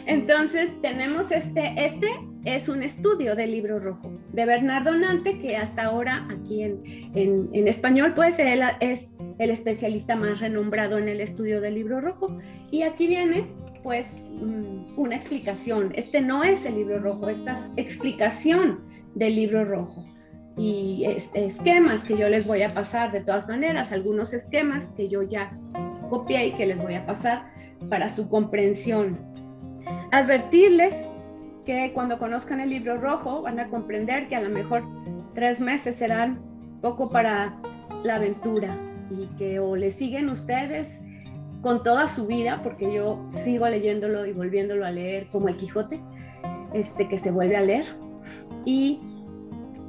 Entonces tenemos este es un estudio del libro rojo de Bernardo Nante, que hasta ahora aquí en español pues él es el especialista más renombrado en el estudio del libro rojo. Y aquí viene pues una explicación. Este no es el libro rojo, esta es explicación del libro rojo. Y esquemas que yo les voy a pasar de todas maneras, algunos esquemas que yo ya copié y que les voy a pasar para su comprensión. Advertirles que cuando conozcan el libro rojo van a comprender que a lo mejor 3 meses serán poco para la aventura y que o le siguen ustedes con toda su vida, porque yo sigo leyéndolo y volviéndolo a leer como el Quijote, que se vuelve a leer, y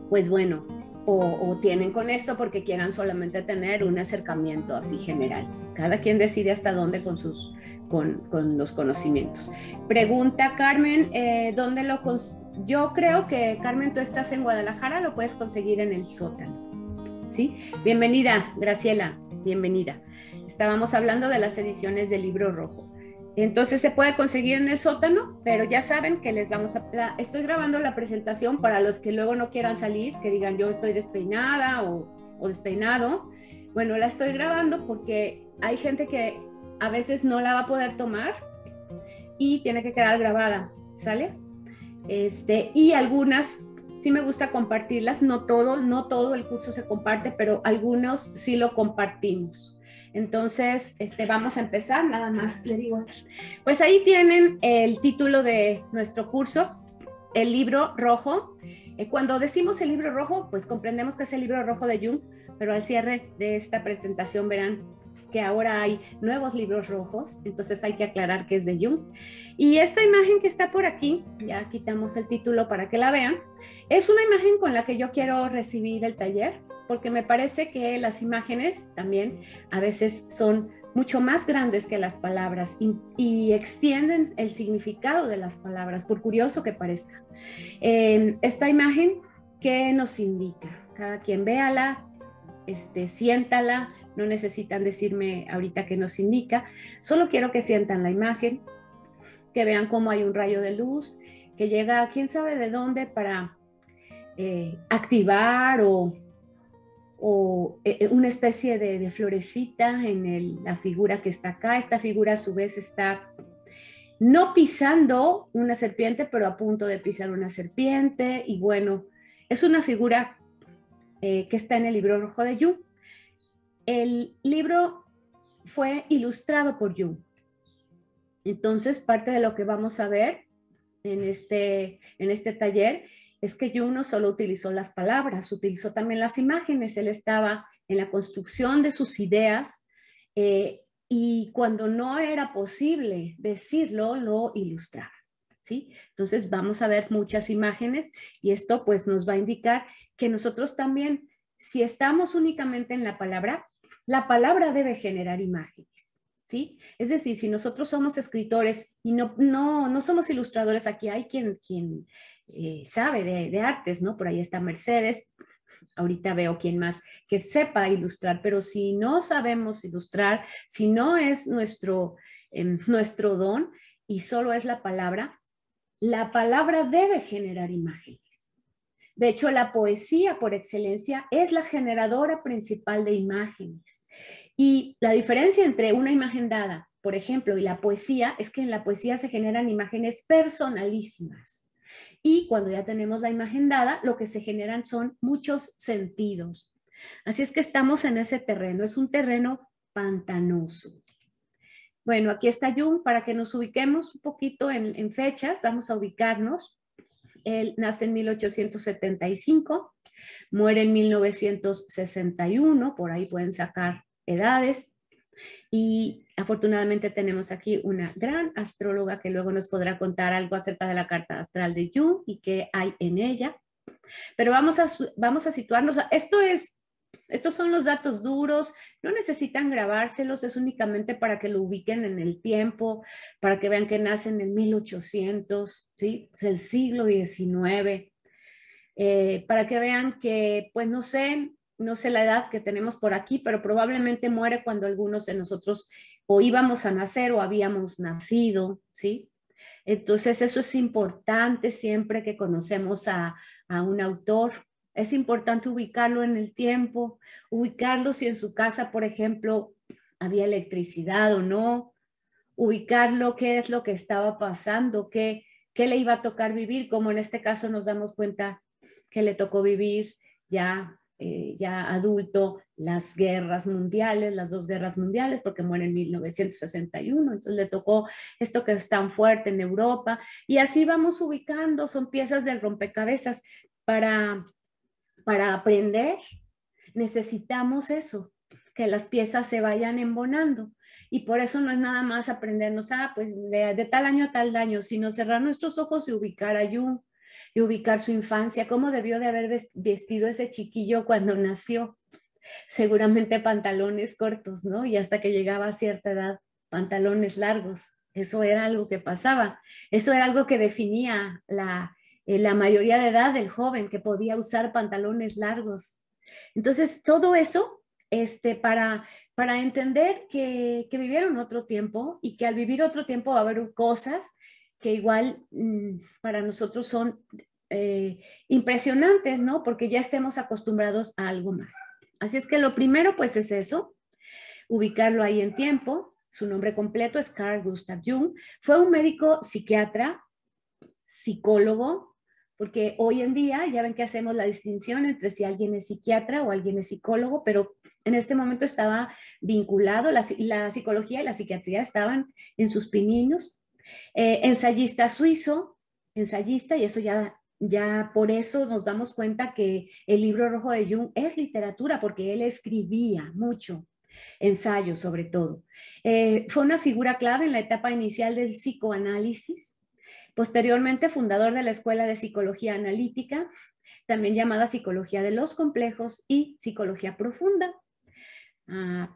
pues bueno, o tienen con esto porque quieran solamente tener un acercamiento así general. Cada quien decide hasta dónde con los conocimientos. Pregunta Carmen, ¿dónde lo yo creo que, Carmen, tú estás en Guadalajara, lo puedes conseguir en el sótano. ¿Sí? Bienvenida, Graciela, bienvenida. Estábamos hablando de las ediciones del libro rojo. Entonces se puede conseguir en el sótano, pero ya saben que les vamos a... estoy grabando la presentación para los que luego no quieran salir, que digan yo estoy despeinada o despeinado. Bueno, la estoy grabando porque hay gente que a veces no la va a poder tomar y tiene que quedar grabada, ¿sale? Y algunas sí me gusta compartirlas, no todo el curso se comparte, pero algunos sí lo compartimos. Entonces, vamos a empezar, nada más le digo, pues ahí tienen el título de nuestro curso, el libro rojo. Cuando decimos el libro rojo, pues comprendemos que es el libro rojo de Jung, pero al cierre de esta presentación verán que ahora hay nuevos libros rojos, entonces hay que aclarar que es de Jung. Y esta imagen que está por aquí, ya quitamos el título para que la vean, es una imagen con la que yo quiero recibir el taller, porque me parece que las imágenes también a veces son mucho más grandes que las palabras y extienden el significado de las palabras, por curioso que parezca. Esta imagen, ¿qué nos indica? Cada quien véala, siéntala, no necesitan decirme ahorita qué nos indica, solo quiero que sientan la imagen, que vean cómo hay un rayo de luz que llega, quién sabe de dónde, para activar o una especie de florecita en la figura que está acá. Esta figura a su vez está no pisando una serpiente, pero a punto de pisar una serpiente, y bueno, es una figura que está en el libro rojo de Jung. El libro fue ilustrado por Jung. Entonces, parte de lo que vamos a ver en este taller es que Jung no solo utilizó las palabras, utilizó también las imágenes. Él estaba en la construcción de sus ideas y cuando no era posible decirlo, lo ilustraba, ¿sí? Entonces vamos a ver muchas imágenes y esto pues nos va a indicar que nosotros también, si estamos únicamente en la palabra debe generar imágenes. ¿Sí? Es decir, si nosotros somos escritores y no somos ilustradores, aquí hay quien sabe de artes, ¿no? Por ahí está Mercedes, ahorita veo quién más que sepa ilustrar, pero si no sabemos ilustrar, si no es nuestro don y solo es la palabra debe generar imágenes. De hecho, la poesía por excelencia es la generadora principal de imágenes. Y la diferencia entre una imagen dada, por ejemplo, y la poesía, es que en la poesía se generan imágenes personalísimas. Y cuando ya tenemos la imagen dada, lo que se generan son muchos sentidos. Así es que estamos en ese terreno, es un terreno pantanoso. Bueno, aquí está Jung para que nos ubiquemos un poquito en fechas, vamos a ubicarnos. Él nace en 1875, muere en 1961, por ahí pueden sacar edades, y afortunadamente tenemos aquí una gran astróloga que luego nos podrá contar algo acerca de la carta astral de Jung y qué hay en ella. Pero vamos a situarnos, estos son los datos duros, no necesitan grabárselos, es únicamente para que lo ubiquen en el tiempo, para que vean que nace en el 1800, ¿sí? Es el siglo XIX, para que vean que, pues no sé la edad que tenemos por aquí, pero probablemente muere cuando algunos de nosotros o íbamos a nacer o habíamos nacido, ¿sí? Entonces eso es importante siempre que conocemos a un autor. Es importante ubicarlo en el tiempo, ubicarlo si en su casa, por ejemplo, había electricidad o no, ubicarlo qué es lo que estaba pasando, qué le iba a tocar vivir, como en este caso nos damos cuenta que le tocó vivir ya adulto las guerras mundiales, las dos guerras mundiales, porque muere en 1961, entonces le tocó esto que es tan fuerte en Europa, y así vamos ubicando, son piezas del rompecabezas para, para aprender. Necesitamos eso, que las piezas se vayan embonando. Y por eso no es nada más aprendernos, pues de tal año a tal año, sino cerrar nuestros ojos y ubicar a Jung, y ubicar su infancia, cómo debió de haber vestido ese chiquillo cuando nació. Seguramente pantalones cortos, ¿no? Y hasta que llegaba a cierta edad, pantalones largos. Eso era algo que pasaba. Eso era algo que definía la mayoría de edad del joven, que podía usar pantalones largos. Entonces, todo eso para entender que vivieron otro tiempo y que al vivir otro tiempo va a haber cosas que igual para nosotros son impresionantes, ¿no? Porque ya estemos acostumbrados a algo más. Así es que lo primero pues es eso, ubicarlo ahí en tiempo. Su nombre completo es Carl Gustav Jung. Fue un médico psiquiatra, psicólogo, porque hoy en día ya ven que hacemos la distinción entre si alguien es psiquiatra o alguien es psicólogo, pero en este momento estaba vinculado, la psicología y la psiquiatría estaban en sus pininos. Ensayista suizo, ensayista, y eso ya por eso nos damos cuenta que el libro rojo de Jung es literatura, porque él escribía mucho, ensayo sobre todo. Fue una figura clave en la etapa inicial del psicoanálisis. Posteriormente, fundador de la Escuela de Psicología Analítica, también llamada Psicología de los Complejos y Psicología Profunda.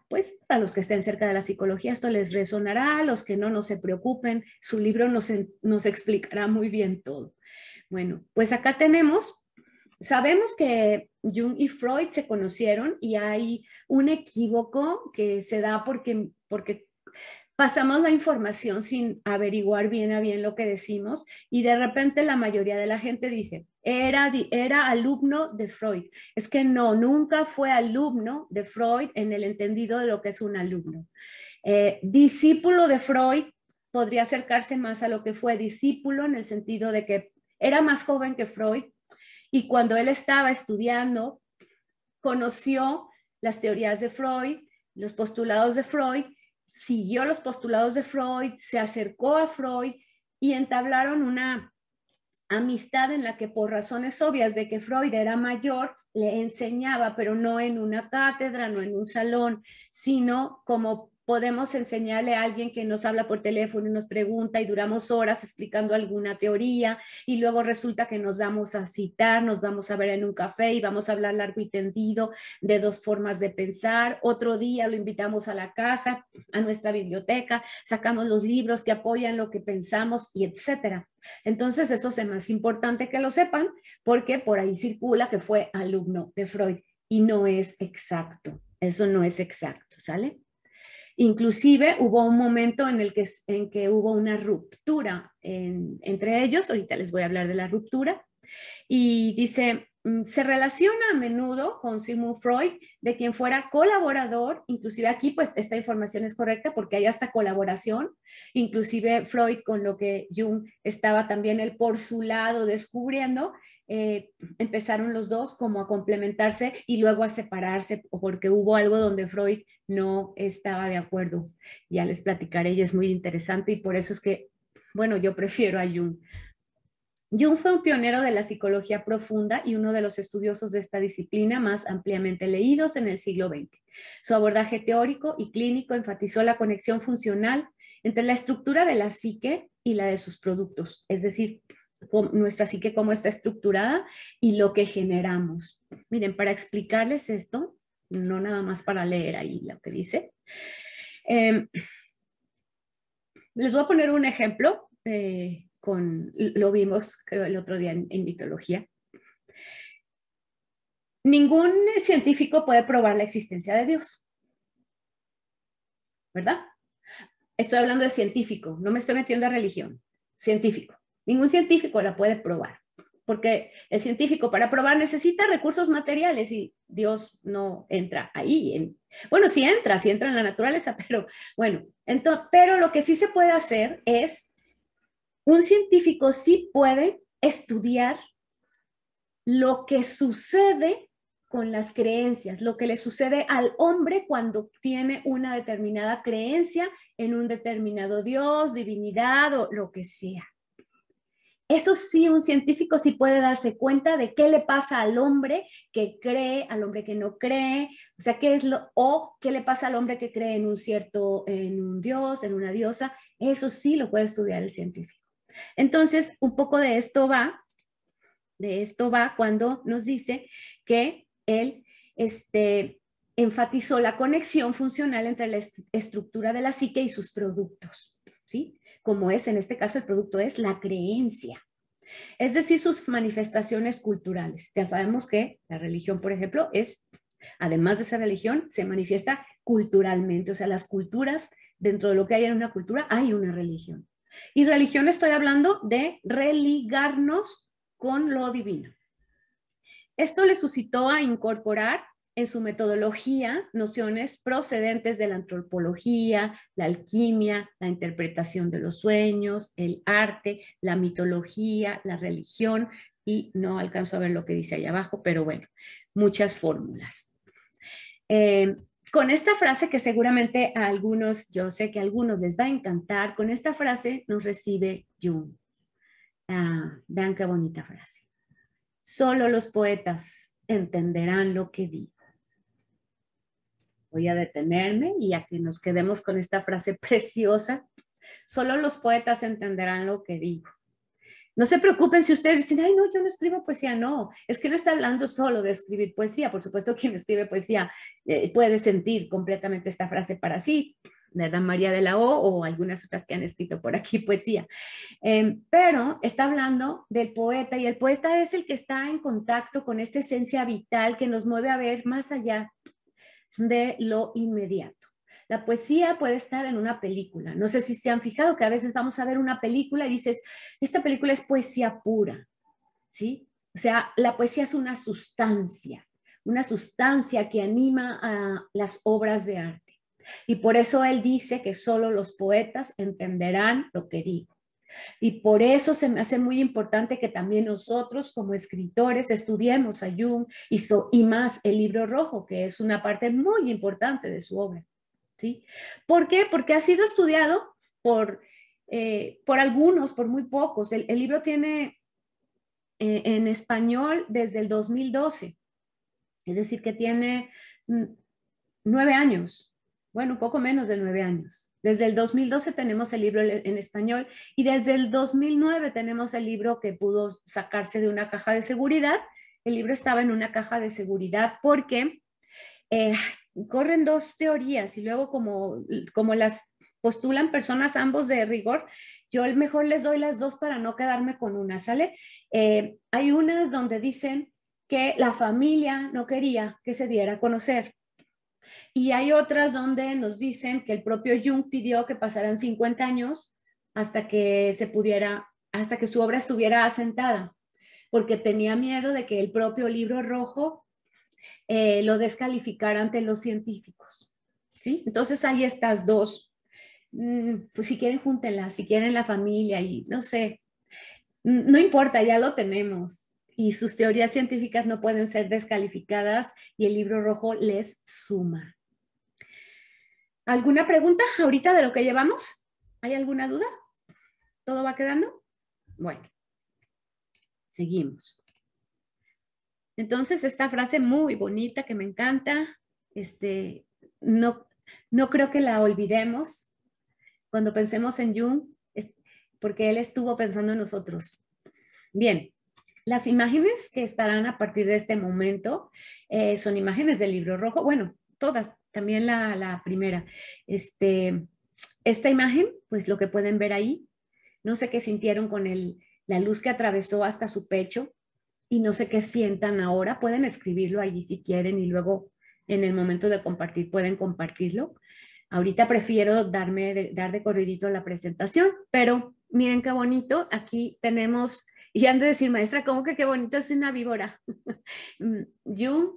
Pues a los que estén cerca de la psicología esto les resonará, a los que no se preocupen, su libro nos explicará muy bien todo. Bueno, pues acá sabemos que Jung y Freud se conocieron y hay un equívoco que se da porque pasamos la información sin averiguar bien a bien lo que decimos y de repente la mayoría de la gente dice, era alumno de Freud. Es que no, nunca fue alumno de Freud en el entendido de lo que es un alumno. Discípulo de Freud podría acercarse más a lo que fue discípulo en el sentido de que era más joven que Freud y cuando él estaba estudiando conoció las teorías de Freud, los postulados de Freud, siguió los postulados de Freud, se acercó a Freud y entablaron una amistad en la que por razones obvias de que Freud era mayor, le enseñaba, pero no en una cátedra, no en un salón, sino como podemos enseñarle a alguien que nos habla por teléfono y nos pregunta y duramos horas explicando alguna teoría y luego resulta que nos vamos a citar, nos vamos a ver en un café y vamos a hablar largo y tendido de dos formas de pensar. Otro día lo invitamos a la casa, a nuestra biblioteca, sacamos los libros que apoyan lo que pensamos y etcétera. Entonces eso es más importante que lo sepan porque por ahí circula que fue alumno de Freud y no es exacto, eso no es exacto, ¿sale? Inclusive hubo un momento en que hubo una ruptura entre ellos, ahorita les voy a hablar de la ruptura, y dice, se relaciona a menudo con Sigmund Freud, de quien fuera colaborador, inclusive aquí pues esta información es correcta porque hay hasta colaboración, inclusive Freud con lo que Jung estaba también él por su lado descubriendo, empezaron los dos como a complementarse y luego a separarse porque hubo algo donde Freud no estaba de acuerdo. Ya les platicaré y es muy interesante y por eso es que, bueno, yo prefiero a Jung. Jung fue un pionero de la psicología profunda y uno de los estudiosos de esta disciplina más ampliamente leídos en el siglo XX. Su abordaje teórico y clínico enfatizó la conexión funcional entre la estructura de la psique y la de sus productos, es decir, nuestra psique cómo está estructurada y lo que generamos. Miren, para explicarles esto, no nada más para leer ahí lo que dice, les voy a poner un ejemplo. Lo vimos creo, el otro día en mitología. Ningún científico puede probar la existencia de Dios, ¿verdad? Estoy hablando de científico, no me estoy metiendo a religión. Científico. Ningún científico la puede probar, porque el científico para probar necesita recursos materiales y Dios no entra ahí. Bueno, sí entra en la naturaleza, pero bueno, entonces, pero lo que sí se puede hacer es, un científico sí puede estudiar lo que sucede con las creencias, lo que le sucede al hombre cuando tiene una determinada creencia en un determinado Dios, divinidad o lo que sea. Eso sí, un científico sí puede darse cuenta de qué le pasa al hombre que cree, al hombre que no cree, o sea, qué le pasa al hombre que cree en en un Dios, en una diosa. Eso sí lo puede estudiar el científico. Entonces, un poco de esto va cuando nos dice que él enfatizó la conexión funcional entre la estructura de la psique y sus productos, ¿sí? Como es, en este caso, el producto es la creencia, es decir, sus manifestaciones culturales. Ya sabemos que la religión, por ejemplo, además de ser religión, se manifiesta culturalmente, o sea, las culturas, dentro de lo que hay en una cultura, hay una religión. Y religión estoy hablando de religarnos con lo divino. Esto le suscitó a incorporar en su metodología nociones procedentes de la antropología, la alquimia, la interpretación de los sueños, el arte, la mitología, la religión, y no alcanzo a ver lo que dice ahí abajo, pero bueno, muchas fórmulas. Con esta frase que seguramente a algunos, yo sé que a algunos les va a encantar, con esta frase nos recibe Jung. Vean qué bonita frase. Solo los poetas entenderán lo que digo. Voy a detenerme y a que nos quedemos con esta frase preciosa. Solo los poetas entenderán lo que digo. No se preocupen si ustedes dicen, ay, no, yo no escribo poesía. No, es que no está hablando solo de escribir poesía. Por supuesto, quien escribe poesía puede sentir completamente esta frase para sí, ¿verdad? María de la O algunas otras que han escrito por aquí poesía. Pero está hablando del poeta, y el poeta es el que está en contacto con esta esencia vital que nos mueve a ver más allá de lo inmediato. La poesía puede estar en una película. No sé si se han fijado que a veces vamos a ver una película y dices, esta película es poesía pura, ¿sí? O sea, la poesía es una sustancia que anima a las obras de arte. Y por eso él dice que solo los poetas entenderán lo que digo. Y por eso se me hace muy importante que también nosotros como escritores estudiemos a Jung y más el Libro Rojo, que es una parte muy importante de su obra, ¿sí? ¿Por qué? Porque ha sido estudiado por algunos, por muy pocos. El libro tiene en español desde el 2012, es decir, que tiene 9 años, bueno, un poco menos de 9 años. Desde el 2012 tenemos el libro en español y desde el 2009 tenemos el libro que pudo sacarse de una caja de seguridad. El libro estaba en una caja de seguridad porque corren dos teorías y luego como las postulan personas ambos de rigor, yo mejor les doy las dos para no quedarme con una, ¿sale? Hay unas donde dicen que la familia no quería que se diera a conocer. Y hay otras donde nos dicen que el propio Jung pidió que pasaran 50 años hasta que hasta que su obra estuviera asentada, porque tenía miedo de que el propio Libro Rojo lo descalificara ante los científicos, ¿sí? Entonces hay estas dos. Pues si quieren, júntenlas, si quieren la familia y no sé, no importa, ya lo tenemos. Y sus teorías científicas no pueden ser descalificadas y el Libro Rojo les suma. ¿Alguna pregunta ahorita de lo que llevamos? ¿Hay alguna duda? ¿Todo va quedando? Bueno, seguimos. Entonces, esta frase muy bonita que me encanta, no creo que la olvidemos cuando pensemos en Jung, porque él estuvo pensando en nosotros. Bien, las imágenes que estarán a partir de este momento son imágenes del Libro Rojo, bueno, todas, también la primera. Esta imagen, pues lo que pueden ver ahí, no sé qué sintieron con la luz que atravesó hasta su pecho y no sé qué sientan ahora. Pueden escribirlo allí si quieren y luego en el momento de compartir pueden compartirlo. Ahorita prefiero dar de corridito la presentación, pero miren qué bonito. Aquí tenemos, y han de decir, maestra, ¿cómo que qué bonito es una víbora? Jung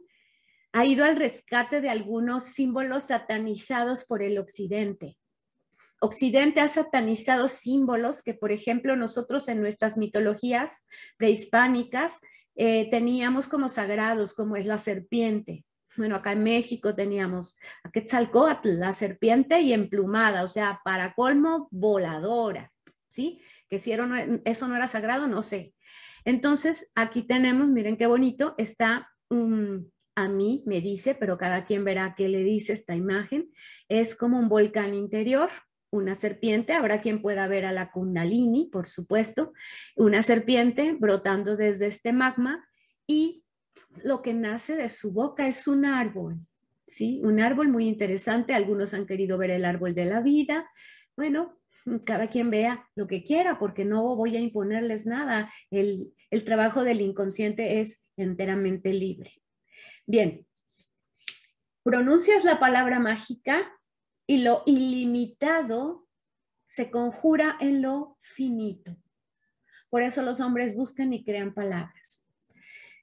ha ido al rescate de algunos símbolos satanizados por el Occidente. Occidente ha satanizado símbolos que, por ejemplo, nosotros en nuestras mitologías prehispánicas teníamos como sagrados, como es la serpiente. Bueno, acá en México teníamos a Quetzalcóatl, la serpiente y emplumada, o sea, para colmo, voladora, ¿sí? Que si eso no era sagrado, no sé. Entonces, aquí tenemos, miren qué bonito, está a mí me dice, pero cada quien verá qué le dice esta imagen, es como un volcán interior, una serpiente, habrá quien pueda ver a la Kundalini, por supuesto, una serpiente brotando desde este magma y lo que nace de su boca es un árbol, ¿sí? Un árbol muy interesante, algunos han querido ver el árbol de la vida, bueno, cada quien vea lo que quiera, porque no voy a imponerles nada, el trabajo del inconsciente es enteramente libre. Bien, pronuncias la palabra mágica y lo ilimitado se conjura en lo finito. Por eso los hombres buscan y crean palabras.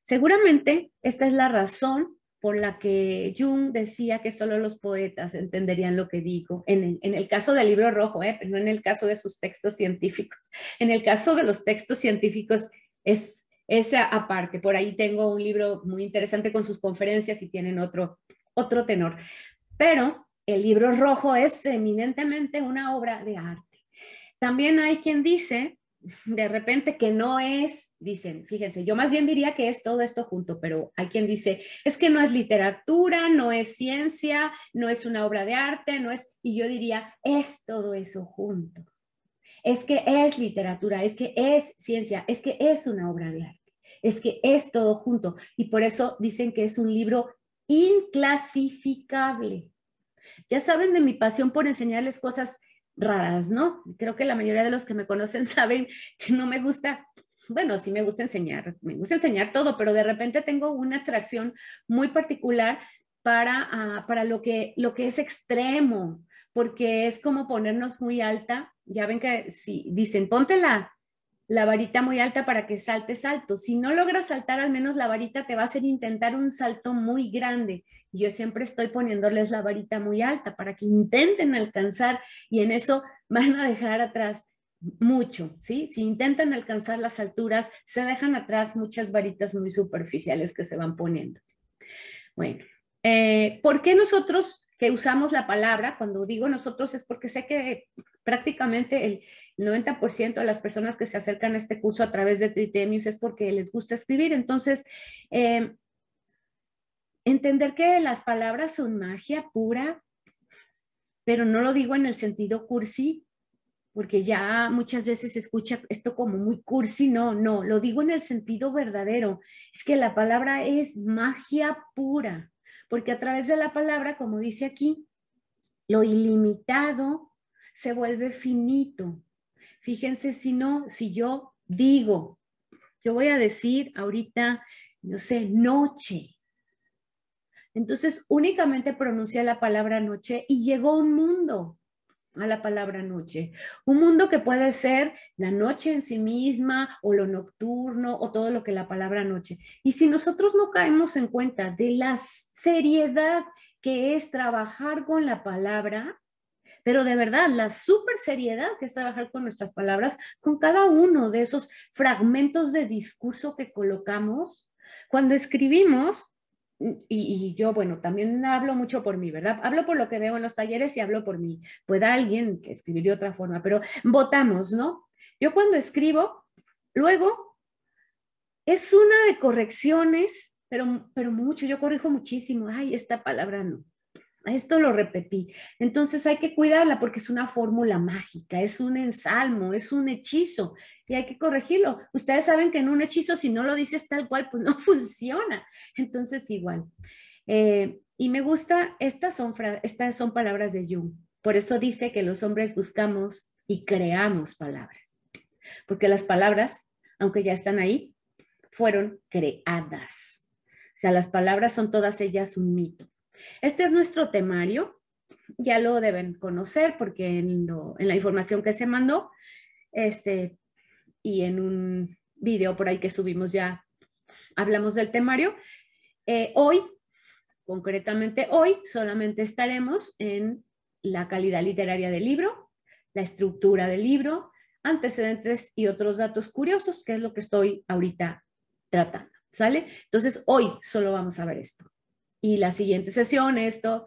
Seguramente esta es la razón por la que Jung decía que solo los poetas entenderían lo que digo, en el caso del libro rojo, pero no en el caso de sus textos científicos. En el caso de los textos científicos es esa aparte. Por ahí tengo un libro muy interesante con sus conferencias y tienen otro tenor. Pero el libro rojo es eminentemente una obra de arte. También hay quien dice de repente que no es, dicen, fíjense, yo más bien diría que es todo esto junto, pero hay quien dice, es que no es literatura, no es ciencia, no es una obra de arte, no es, y yo diría, es todo eso junto. Es que es literatura, es que es ciencia, es que es una obra de arte, es que es todo junto. Y por eso dicen que es un libro inclasificable. Ya saben de mi pasión por enseñarles cosas raras, ¿no? Creo que la mayoría de los que me conocen saben que no me gusta, bueno, sí me gusta enseñar todo, pero de repente tengo una atracción muy particular para lo que es extremo, porque es como ponernos muy alta. Ya ven que si dicen, ponte la varita muy alta para que saltes alto. Si no logras saltar, al menos la varita te va a hacer intentar un salto muy grande. Yo siempre estoy poniéndoles la varita muy alta para que intenten alcanzar y en eso van a dejar atrás mucho, ¿sí? Si intentan alcanzar las alturas, se dejan atrás muchas varitas muy superficiales que se van poniendo. Bueno, ¿por qué nosotros que usamos la palabra? Cuando digo nosotros es porque sé que prácticamente el 90% de las personas que se acercan a este curso a través de Tritemius es porque les gusta escribir. Entonces, entender que las palabras son magia pura, pero no lo digo en el sentido cursi, porque ya muchas veces se escucha esto como muy cursi, no, lo digo en el sentido verdadero, es que la palabra es magia pura, porque a través de la palabra, como dice aquí, lo ilimitado se vuelve finito. Fíjense si yo digo, yo voy a decir ahorita, no sé, noche. Entonces únicamente pronuncié la palabra noche y llegó un mundo a la palabra noche. Un mundo que puede ser la noche en sí misma o lo nocturno o todo lo que la palabra noche. Y si nosotros no caemos en cuenta de la seriedad que es trabajar con la palabra, pero de verdad, la súper seriedad que es trabajar con nuestras palabras, con cada uno de esos fragmentos de discurso que colocamos, cuando escribimos, y yo, bueno, también hablo mucho por mí, ¿verdad? Hablo por lo que veo en los talleres y hablo por mí. Puede alguien que escribir de otra forma, pero votamos, ¿no? Yo cuando escribo, luego es una de correcciones, pero mucho, yo corrijo muchísimo. Ay, esta palabra no. Esto lo repetí. Entonces hay que cuidarla porque es una fórmula mágica, es un ensalmo, es un hechizo y hay que corregirlo. Ustedes saben que en un hechizo si no lo dices tal cual, pues no funciona. Entonces igual. Y me gusta, estas son palabras de Jung. Por eso dice que los hombres buscamos y creamos palabras. Porque las palabras, aunque ya están ahí, fueron creadas. O sea, las palabras son todas ellas un mito. Este es nuestro temario. ya lo deben conocer porque en la información que se mandó, y en un video por ahí que subimos ya hablamos del temario. Hoy, concretamente hoy, solamente estaremos en la calidad literaria del libro, la estructura del libro, antecedentes y otros datos curiosos, que es lo que estoy ahorita tratando, ¿sale? Entonces, hoy solo vamos a ver esto. Y la siguiente sesión esto,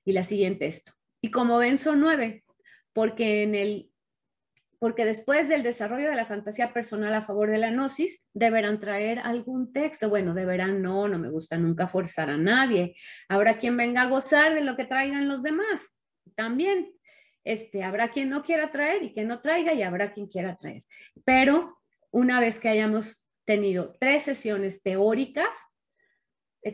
y la siguiente esto. Y como ven, son 9, porque después del desarrollo de la fantasía personal a favor de la gnosis, deberán traer algún texto. Bueno, deberán, no me gusta nunca forzar a nadie. Habrá quien venga a gozar de lo que traigan los demás. También, habrá quien no quiera traer y que no traiga, y habrá quien quiera traer. Pero una vez que hayamos tenido 3 sesiones teóricas,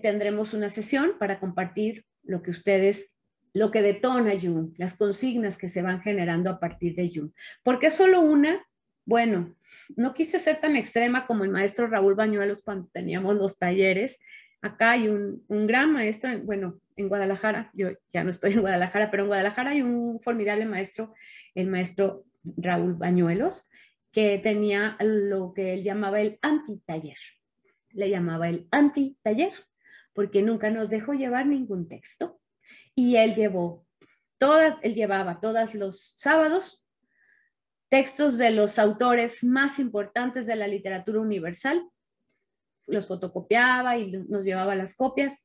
tendremos una sesión para compartir lo que detona Jung, las consignas que se van generando a partir de Jung. ¿Por qué solo una? Bueno, no quise ser tan extrema como el maestro Raúl Bañuelos cuando teníamos los talleres. Acá hay un gran maestro, bueno, en Guadalajara, yo ya no estoy en Guadalajara, pero en Guadalajara hay un formidable maestro, el maestro Raúl Bañuelos, que tenía lo que él llamaba el antitaller. Le llamaba el antitaller, porque nunca nos dejó llevar ningún texto. Y él llevaba todos los sábados textos de los autores más importantes de la literatura universal, los fotocopiaba y nos llevaba las copias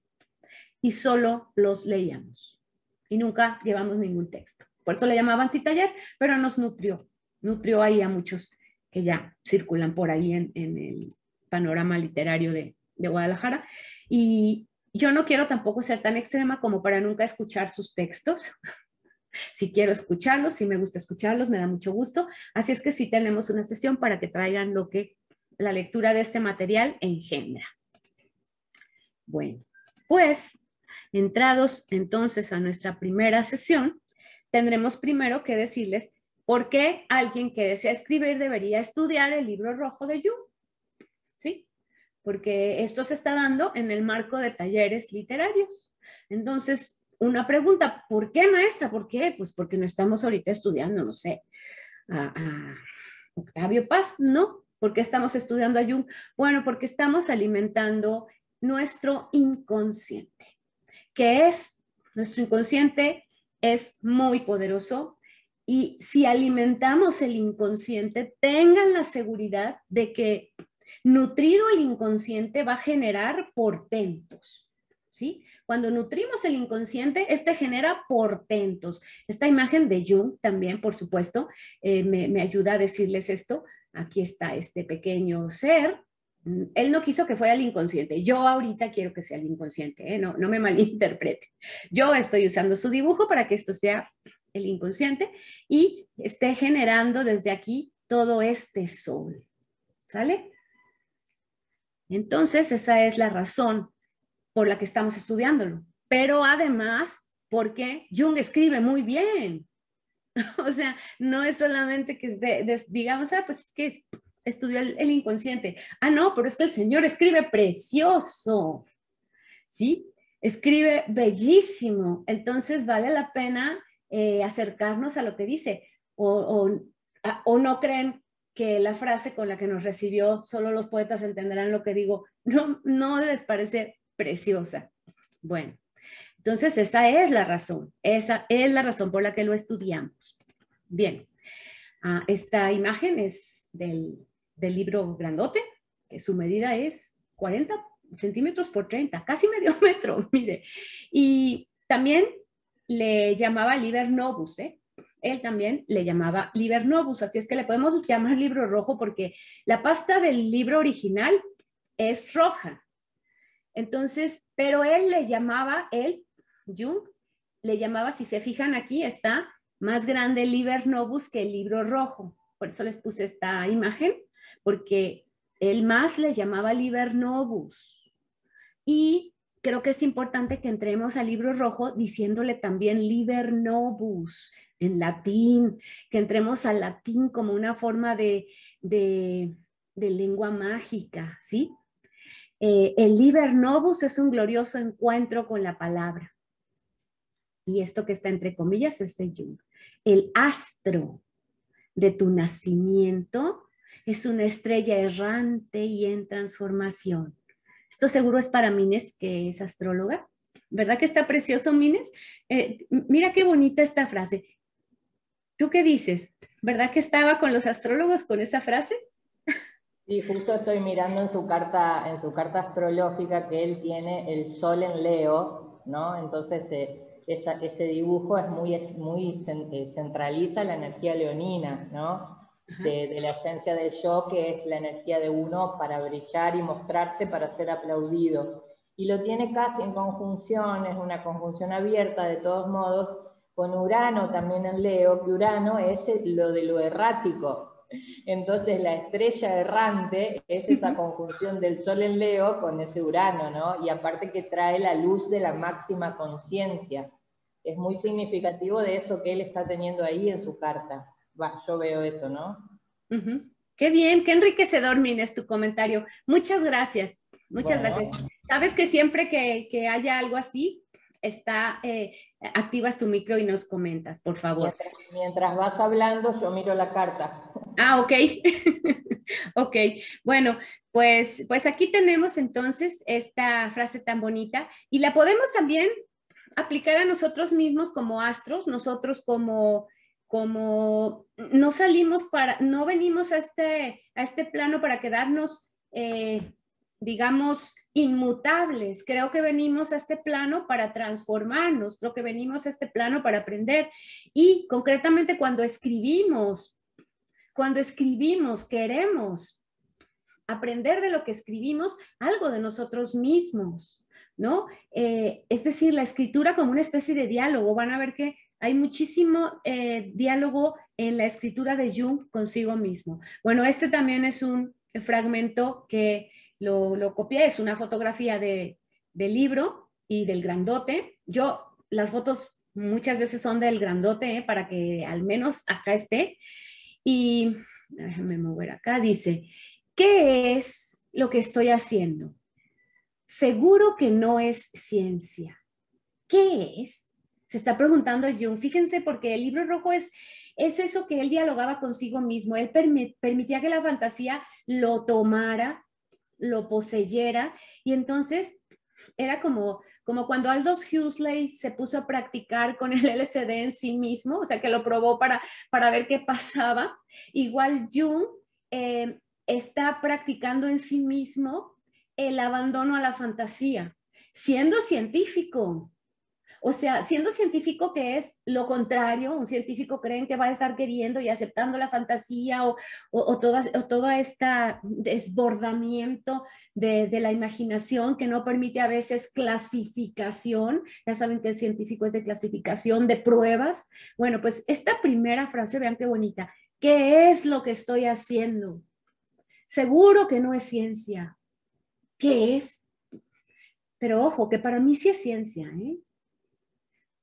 y solo los leíamos. Y nunca llevamos ningún texto. Por eso le llamaba antitaller, pero nos nutrió ahí a muchos que ya circulan por ahí en el panorama literario de Guadalajara. Y yo no quiero tampoco ser tan extrema como para nunca escuchar sus textos. Si quiero escucharlos, si me gusta escucharlos, me da mucho gusto. Así es que sí tenemos una sesión para que traigan lo que la lectura de este material engendra. Bueno, pues entrados entonces a nuestra primera sesión, tendremos primero que decirles por qué alguien que desea escribir debería estudiar el libro rojo de Jung. ¿Sí? Porque esto se está dando en el marco de talleres literarios. Entonces, una pregunta, ¿por qué, maestra? ¿Por qué? Pues porque no estamos ahorita estudiando, no sé, a Octavio Paz, ¿no? ¿Por qué estamos estudiando a Jung? Bueno, porque estamos alimentando nuestro inconsciente, nuestro inconsciente es muy poderoso, y si alimentamos el inconsciente, tengan la seguridad de que nutrido el inconsciente va a generar portentos, ¿sí? Cuando nutrimos el inconsciente, genera portentos. Esta imagen de Jung también, por supuesto, me ayuda a decirles esto. Aquí está este pequeño ser. Él no quiso que fuera el inconsciente. Yo ahorita quiero que sea el inconsciente, ¿eh? No me malinterprete. Yo estoy usando su dibujo para que esto sea el inconsciente y esté generando desde aquí todo este sol. ¿Sale? Entonces, esa es la razón por la que estamos estudiándolo. Pero además, porque Jung escribe muy bien. O sea, no es solamente que digamos, pues es que estudió el inconsciente. No, pero es que el señor escribe precioso. ¿Sí? Escribe bellísimo. Entonces, vale la pena acercarnos a lo que dice. O no creen que la frase con la que nos recibió, solo los poetas entenderán lo que digo, no les parece preciosa. Bueno, entonces esa es la razón por la que lo estudiamos. Bien, esta imagen es del libro grandote, que su medida es 40 centímetros por 30, casi medio metro, mire. Y también le llamaba Liber Novus, Él también le llamaba Liber Novus, así es que le podemos llamar libro rojo porque la pasta del libro original es roja. Entonces, pero Jung, le llamaba, si se fijan aquí, está más grande el Liber Novus que el libro rojo. Por eso les puse esta imagen, porque él más le llamaba Liber Novus. Y creo que es importante que entremos al libro rojo diciéndole también Liber Novus en latín, que entremos al latín como una forma de lengua mágica, ¿sí? El Liber Novus es un glorioso encuentro con la palabra. y esto que está entre comillas es de Jung. El astro de tu nacimiento es una estrella errante y en transformación. Esto seguro es para Mines, que es astróloga. ¿Verdad que está precioso, Mines? Mira qué bonita esta frase. ¿Tú qué dices? ¿Verdad que estaba con los astrólogos con esa frase? Sí, justo estoy mirando en su carta astrológica que él tiene el sol en Leo, ¿no? Entonces ese dibujo centraliza la energía leonina, ¿no? De la esencia del yo, que es la energía de uno para brillar y mostrarse, para ser aplaudido. Y lo tiene casi en conjunción, es una conjunción abierta de todos modos, con Urano también en Leo, que Urano es lo de lo errático. Entonces la estrella errante es esa conjunción del Sol en Leo con ese Urano, ¿no? Y aparte que trae la luz de la máxima conciencia. Es muy significativo de eso que él está teniendo ahí en su carta. Yo veo eso, ¿no? Qué bien, qué enriquecedor, Mines, tu comentario. Muchas gracias, muchas gracias. Sabes que siempre que haya algo así, activas tu micro y nos comentas, por favor. Mientras vas hablando, yo miro la carta. Ah, ok. Ok, bueno, pues aquí tenemos entonces esta frase tan bonita y la podemos también aplicar a nosotros mismos como astros, nosotros como no venimos a este plano para quedarnos, digamos, inmutables. Creo que venimos a este plano para transformarnos, creo que venimos a este plano para aprender. Y concretamente cuando escribimos, queremos aprender de lo que escribimos, algo de nosotros mismos, ¿no? Es decir, la escritura como una especie de diálogo. Van a ver que hay muchísimo diálogo en la escritura de Jung consigo mismo. Bueno, este también es un fragmento que lo copié, es una fotografía del libro y del grandote. Las fotos muchas veces son del grandote, para que al menos acá esté. Y déjame mover acá, dice, ¿qué es lo que estoy haciendo? Seguro que no es ciencia. ¿Qué es? Se está preguntando Jung. Fíjense, porque el libro rojo es eso que él dialogaba consigo mismo. Él permitía que la fantasía lo tomara, lo poseyera, y entonces era como cuando Aldous Huxley se puso a practicar con el LSD en sí mismo, o sea, que lo probó para ver qué pasaba. Igual Jung está practicando en sí mismo el abandono a la fantasía, siendo científico. O sea, siendo científico, que es lo contrario, un científico creen que va a estar queriendo y aceptando la fantasía o todo este desbordamiento de la imaginación que no permite a veces clasificación. Ya saben que el científico es de clasificación, de pruebas. Bueno, pues esta primera frase, vean qué bonita. ¿Qué es lo que estoy haciendo? Seguro que no es ciencia. ¿Qué es? Pero ojo, que para mí sí es ciencia, ¿eh?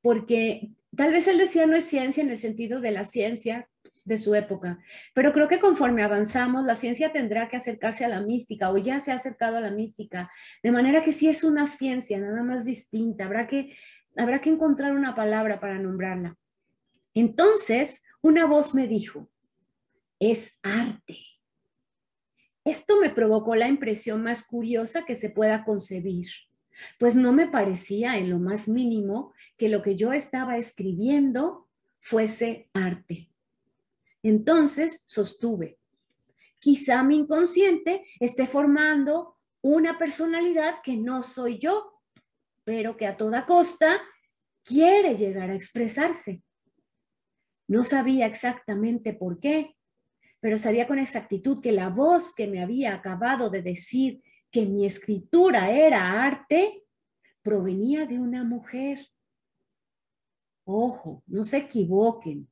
Porque tal vez él decía no es ciencia en el sentido de la ciencia de su época, pero creo que conforme avanzamos, la ciencia tendrá que acercarse a la mística, o ya se ha acercado a la mística, de manera que sí es una ciencia, nada más distinta, habrá que encontrar una palabra para nombrarla. Entonces, una voz me dijo, es arte. Esto me provocó la impresión más curiosa que se pueda concebir, pues no me parecía en lo más mínimo que lo que yo estaba escribiendo fuese arte. Entonces sostuve, quizá mi inconsciente esté formando una personalidad que no soy yo, pero que a toda costa quiere llegar a expresarse. No sabía exactamente por qué, pero sabía con exactitud que la voz que me había acabado de decir que mi escritura era arte provenía de una mujer. Ojo, no se equivoquen.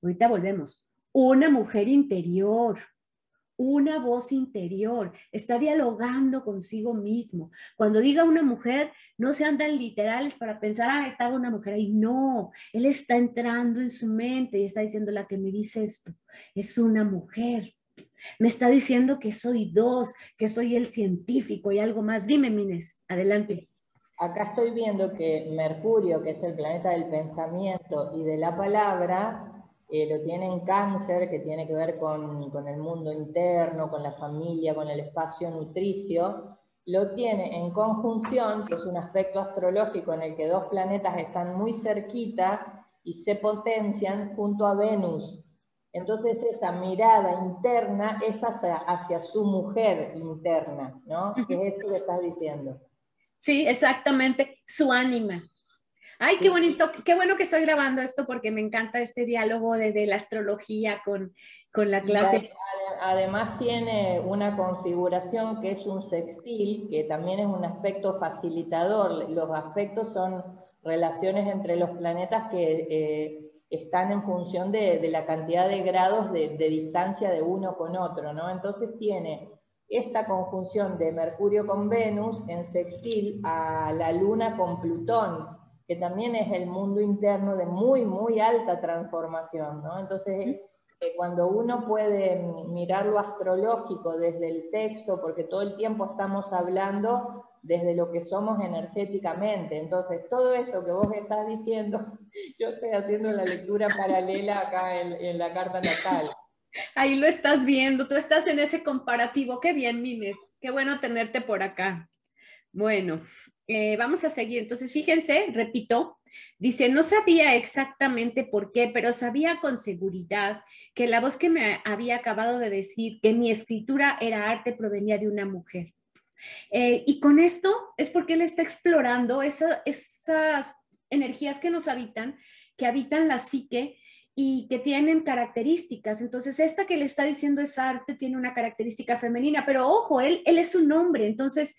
Ahorita volvemos. Una mujer interior, una voz interior, está dialogando consigo mismo. Cuando diga una mujer, no sean tan literales para pensar, estaba una mujer ahí. No, él está entrando en su mente y está diciendo, la que me dice esto es una mujer. Me está diciendo que soy dos, que soy el científico y algo más. Dime, Mines, adelante. acá estoy viendo que Mercurio, que es el planeta del pensamiento y de la palabra, lo tiene en Cáncer, que tiene que ver con el mundo interno, con la familia, con el espacio nutricio. Lo tiene en conjunción, que es un aspecto astrológico en el que dos planetas están muy cerquita y se potencian junto a Venus. Entonces esa mirada interna es hacia su mujer interna, ¿no? ¿Qué es esto que estás diciendo? Sí, exactamente, su ánima. Ay, qué Sí. bonito, qué bueno que estoy grabando esto porque me encanta este diálogo de la astrología con la Y clase. además tiene una configuración que es un sextil, que también es un aspecto facilitador. Los aspectos son relaciones entre los planetas que están en función de la cantidad de grados de distancia de uno con otro, ¿no? Entonces tiene esta conjunción de Mercurio con Venus en sextil a la Luna con Plutón, que también es el mundo interno de muy, muy alta transformación, ¿no? Entonces, cuando uno puede mirar lo astrológico desde el texto, porque todo el tiempo estamos hablando desde lo que somos energéticamente, entonces todo eso que vos estás diciendo, yo estoy haciendo la lectura paralela acá en la carta natal. Ahí lo estás viendo, tú estás en ese comparativo. Qué bien, Mines, qué bueno tenerte por acá. Bueno, vamos a seguir. Entonces, fíjense, repito, dice, no sabía exactamente por qué, pero sabía con seguridad que la voz que me había acabado de decir que mi escritura era arte provenía de una mujer. Y con esto es porque él está explorando esas energías que nos habitan, que habitan la psique y que tienen características. Entonces, esta que le está diciendo es arte, tiene una característica femenina, pero ojo, él es un hombre. Entonces,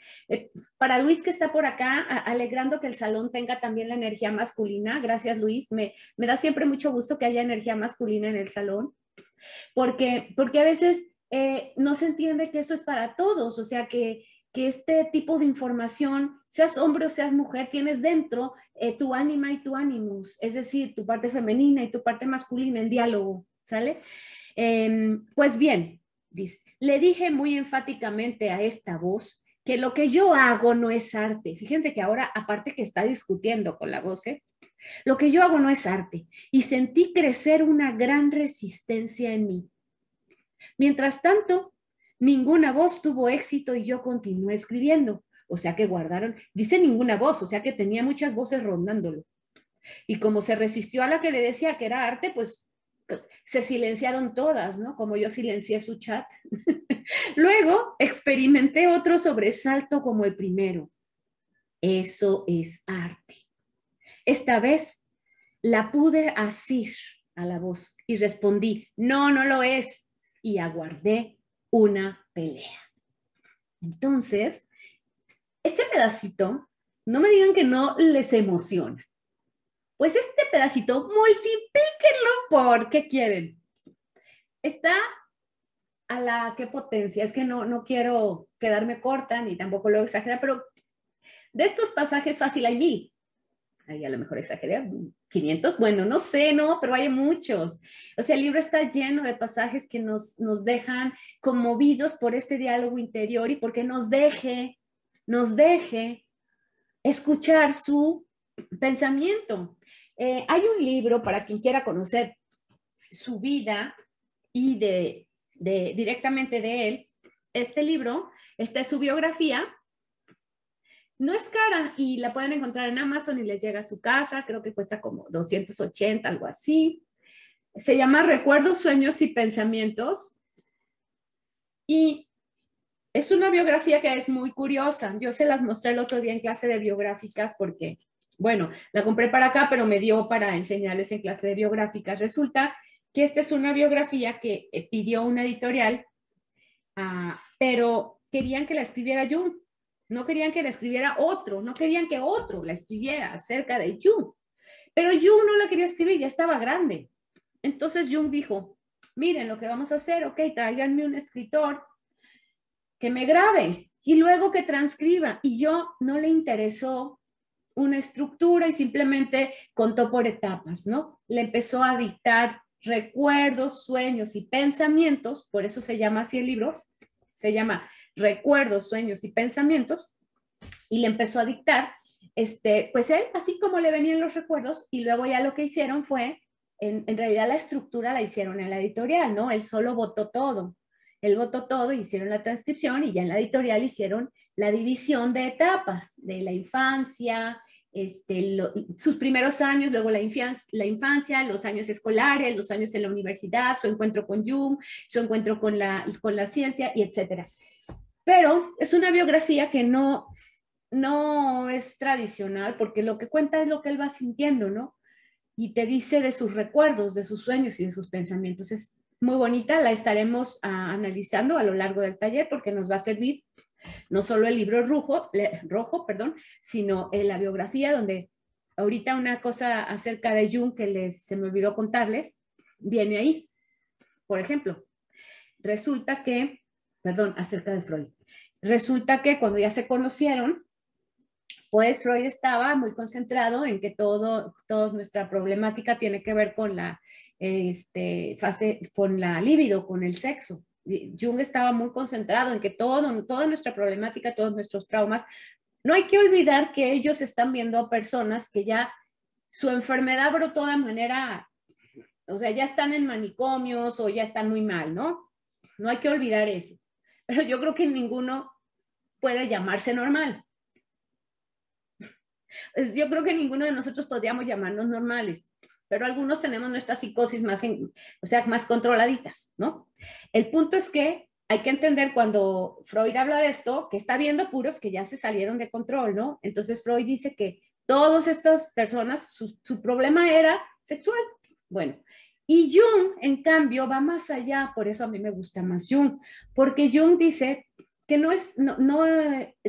para Luis que está por acá, alegrando que el salón tenga también la energía masculina, gracias Luis, me da siempre mucho gusto que haya energía masculina en el salón, porque a veces no se entiende que esto es para todos, o sea que este tipo de información, seas hombre o seas mujer, tienes dentro tu ánima y tu animus, es decir, tu parte femenina y tu parte masculina en diálogo, ¿sale? Pues bien, dice, le dije muy enfáticamente a esta voz que lo que yo hago no es arte. Fíjense que ahora, aparte que está discutiendo con la voz, lo que yo hago no es arte. Y sentí crecer una gran resistencia en mí. Mientras tanto, ninguna voz tuvo éxito y yo continué escribiendo. O sea que guardaron, dice ninguna voz, o sea que tenía muchas voces rondándolo. Y como se resistió a la que le decía que era arte, pues se silenciaron todas, ¿no? Como yo silencié su chat. Luego experimenté otro sobresalto como el primero. Eso es arte. Esta vez la pude asir a la voz y respondí, no, no lo es. Y aguardé una pelea. Entonces, este pedacito, no me digan que no les emociona. Pues este pedacito, multiplíquenlo por, ¿qué quieren? Está a la qué potencia. Es que no quiero quedarme corta ni tampoco lo exagerar, pero de estos pasajes fácil hay 1000. Ahí a lo mejor exageré, 500, bueno, no sé, no, pero hay muchos. O sea, el libro está lleno de pasajes que nos dejan conmovidos por este diálogo interior y porque nos deje escuchar su pensamiento. Hay un libro para quien quiera conocer su vida y directamente de él. Este libro, esta es su biografía. No es cara y la pueden encontrar en Amazon y les llega a su casa, creo que cuesta como 280, algo así. Se llama Recuerdos, Sueños y Pensamientos y es una biografía que es muy curiosa. Yo se las mostré el otro día en clase de biográficas porque, bueno, la compré para acá, pero me dio para enseñarles en clase de biográficas. Resulta que esta es una biografía que pidió una editorial, pero querían que la escribiera Jung. No querían que la escribiera otro, no querían que otro la escribiera acerca de Jung. Pero Jung no la quería escribir, ya estaba grande. Entonces Jung dijo, miren lo que vamos a hacer, ok, tráiganme un escritor que me grabe y luego que transcriba. Y yo no le interesó una estructura y simplemente contó por etapas, ¿no? Le empezó a dictar recuerdos, sueños y pensamientos, por eso se llama así el libro, se llama Recuerdos, Sueños y Pensamientos, y le empezó a dictar pues él, así como le venían los recuerdos, y luego ya lo que hicieron fue, en realidad la estructura la hicieron en la editorial, ¿no? Él solo votó todo. Él votó todo, hicieron la transcripción y ya en la editorial hicieron la división de etapas, de la infancia, sus primeros años, luego la infancia, los años escolares, los años en la universidad, su encuentro con Jung, su encuentro con la ciencia, y etcétera. Pero es una biografía que no es tradicional, porque lo que cuenta es lo que él va sintiendo, ¿no? Y te dice de sus recuerdos, de sus sueños y de sus pensamientos. Es muy bonita, la estaremos analizando a lo largo del taller porque nos va a servir no solo el libro rojo, sino la biografía, donde ahorita una cosa acerca de Jung que se me olvidó contarles, viene ahí. Por ejemplo, acerca de Freud. Resulta que cuando ya se conocieron, pues Freud estaba muy concentrado en que toda nuestra problemática tiene que ver con la con la libido, con el sexo. Jung estaba muy concentrado en que toda nuestra problemática, todos nuestros traumas, no hay que olvidar que ellos están viendo a personas que ya su enfermedad brotó de manera, o sea, ya están en manicomios o ya están muy mal, ¿no? No hay que olvidar eso. Pero yo creo que ninguno puede llamarse normal. Yo creo que ninguno de nosotros podríamos llamarnos normales, pero algunos tenemos nuestras psicosis más controladitas, ¿no? El punto es que hay que entender cuando Freud habla de esto, que está viendo puros que ya se salieron de control, ¿no? Entonces Freud dice que todas estas personas, su problema era sexual. Bueno, y Jung, en cambio, va más allá, por eso a mí me gusta más Jung, porque Jung dice que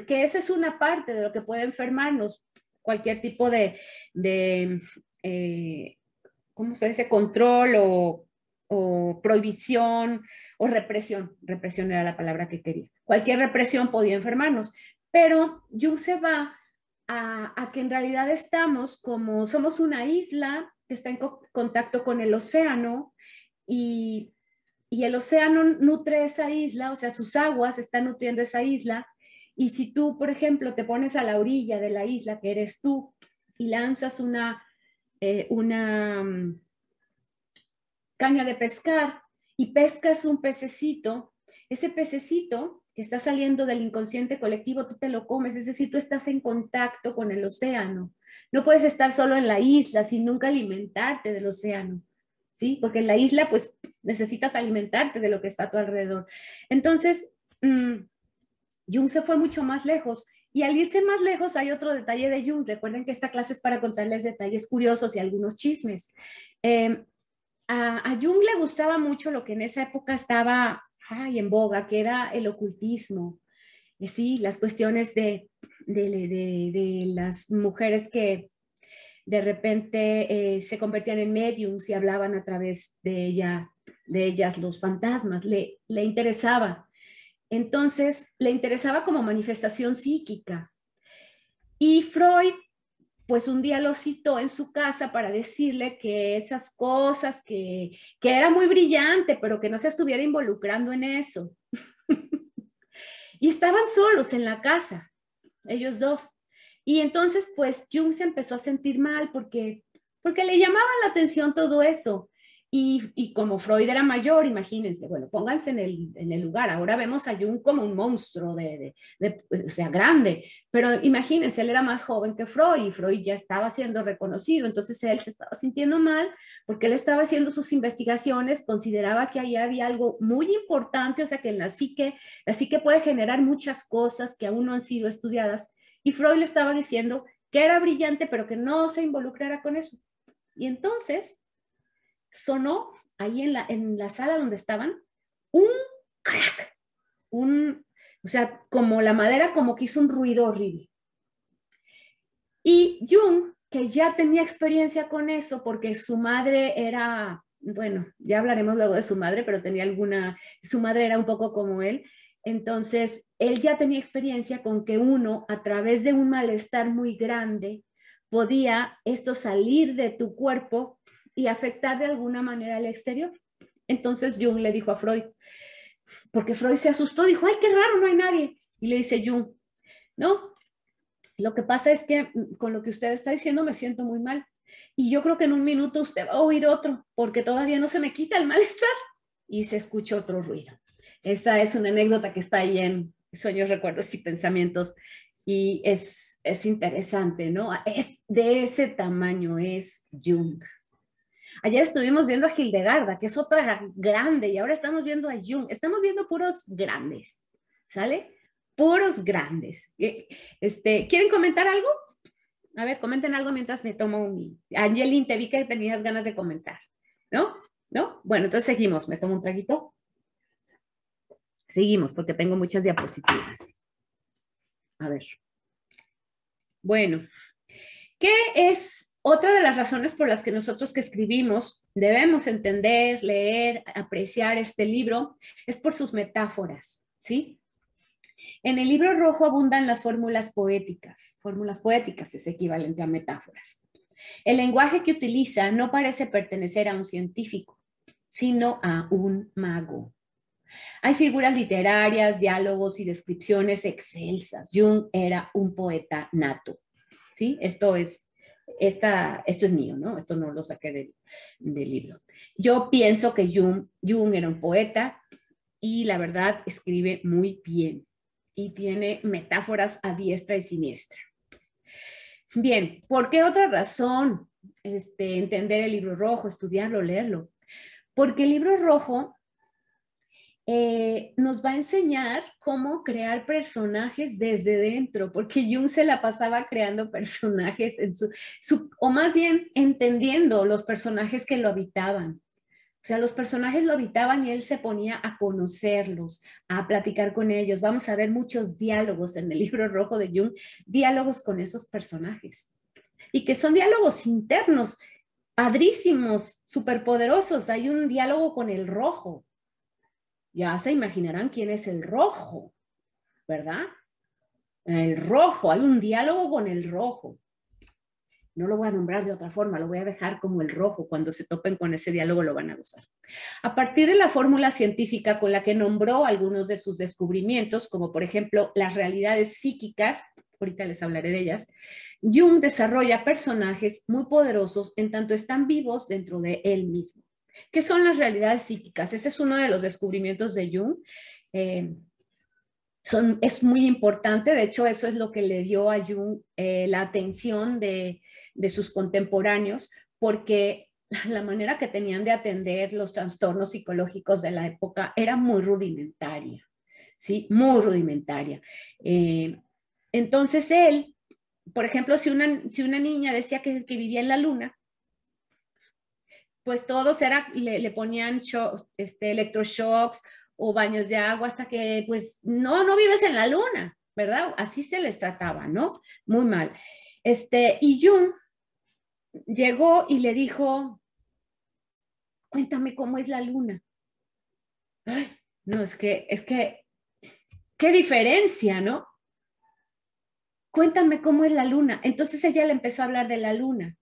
que esa es una parte de lo que puede enfermarnos, cualquier tipo de ¿cómo se dice? Control o prohibición o represión. Represión era la palabra que quería. Cualquier represión podía enfermarnos. Pero Jung se va a que en realidad somos una isla que está en contacto con el océano y el océano nutre esa isla, o sea, sus aguas están nutriendo esa isla. Y si tú, por ejemplo, te pones a la orilla de la isla, que eres tú, y lanzas una caña de pescar y pescas un pececito, ese pececito que está saliendo del inconsciente colectivo, tú te lo comes, es decir, tú estás en contacto con el océano. No puedes estar solo en la isla sin nunca alimentarte del océano, ¿sí? Porque en la isla, pues, necesitas alimentarte de lo que está a tu alrededor. Entonces, Jung se fue mucho más lejos. Y al irse más lejos hay otro detalle de Jung. Recuerden que esta clase es para contarles detalles curiosos y algunos chismes. A Jung le gustaba mucho lo que en esa época estaba en boga, que era el ocultismo. Sí, las cuestiones de las mujeres que de repente se convertían en mediums y hablaban a través de ellas los fantasmas. Le interesaba. Entonces, le interesaba como manifestación psíquica. Y Freud, pues un día lo citó en su casa para decirle que esas cosas, que era muy brillante, pero que no se estuviera involucrando en eso. Y estaban solos en la casa, ellos dos. Y entonces, pues Jung se empezó a sentir mal porque le llamaba la atención todo eso. Y como Freud era mayor, imagínense, bueno, pónganse en el lugar. Ahora vemos a Jung como un monstruo o sea, grande, pero imagínense, él era más joven que Freud y Freud ya estaba siendo reconocido, entonces él se estaba sintiendo mal porque él estaba haciendo sus investigaciones, consideraba que ahí había algo muy importante, o sea, que en la psique puede generar muchas cosas que aún no han sido estudiadas, y Freud le estaba diciendo que era brillante, pero que no se involucrara con eso. Y entonces sonó ahí en la sala donde estaban un crack, o sea, como la madera como que hizo un ruido horrible. Y Jung, que ya tenía experiencia con eso porque su madre era, bueno, ya hablaremos luego de su madre, pero su madre era un poco como él, entonces él ya tenía experiencia con que uno, a través de un malestar muy grande, podía esto salir de tu cuerpo y afectar de alguna manera al exterior. Entonces Jung le dijo a Freud, porque Freud se asustó, dijo, ay, qué raro, no hay nadie. Y le dice Jung, no, Lo que pasa es que con lo que usted está diciendo me siento muy mal. Y yo creo que en un minuto usted va a oír otro, porque todavía no se me quita el malestar y se escucha otro ruido. Esa es una anécdota que está ahí en Sueños, Recuerdos y Pensamientos y es interesante, ¿no? Es de ese tamaño, es Jung. Ayer estuvimos viendo a Hildegarda, que es otra grande, y ahora estamos viendo a Jung. Estamos viendo puros grandes, ¿sale? Puros grandes. ¿Quieren comentar algo? A ver, comenten algo mientras me tomo un... Angelín, te vi que tenías ganas de comentar, ¿no? ¿No? Bueno, entonces seguimos. ¿Me tomo un traguito? Seguimos, porque tengo muchas diapositivas. A ver. Bueno, ¿qué es otra de las razones por las que nosotros que escribimos debemos entender, leer, apreciar este libro? Es por sus metáforas, ¿sí? En el libro rojo abundan las fórmulas poéticas. Fórmulas poéticas es equivalente a metáforas. El lenguaje que utiliza no parece pertenecer a un científico, sino a un mago. Hay figuras literarias, diálogos y descripciones excelsas. Jung era un poeta nato. ¿Sí? Esto es mío, ¿no? Esto no lo saqué del libro. Yo pienso que Jung era un poeta y la verdad escribe muy bien y tiene metáforas a diestra y siniestra. Bien, ¿por qué otra razón entender el libro rojo, estudiarlo, leerlo? Porque el libro rojo nos va a enseñar cómo crear personajes desde dentro, porque Jung se la pasaba creando personajes o más bien entendiendo los personajes que lo habitaban. O sea, los personajes lo habitaban y él se ponía a conocerlos, a platicar con ellos. Vamos a ver muchos diálogos en el libro rojo de Jung, diálogos con esos personajes. Y que son diálogos internos, padrísimos, superpoderosos. Hay un diálogo con el rojo. Ya se imaginarán quién es el rojo, ¿verdad? El rojo, hay un diálogo con el rojo. No lo voy a nombrar de otra forma, lo voy a dejar como el rojo. Cuando se topen con ese diálogo lo van a gozar. A partir de la fórmula científica con la que nombró algunos de sus descubrimientos, como por ejemplo las realidades psíquicas, ahorita les hablaré de ellas, Jung desarrolla personajes muy poderosos en tanto están vivos dentro de él mismo. ¿Qué son las realidades psíquicas? Ese es uno de los descubrimientos de Jung. Es muy importante, de hecho eso es lo que le dio a Jung la atención de sus contemporáneos, porque la manera que tenían de atender los trastornos psicológicos de la época era muy rudimentaria, ¿sí? Muy rudimentaria. Entonces él, por ejemplo, si una niña decía que vivía en la luna, pues todos le ponían electroshocks o baños de agua hasta que, pues, no vives en la luna, ¿verdad? Así se les trataba, ¿no? Muy mal. Y Jung llegó y le dijo, cuéntame cómo es la luna. Ay, no, es que, qué diferencia, ¿no? Cuéntame cómo es la luna. Entonces ella le empezó a hablar de la luna.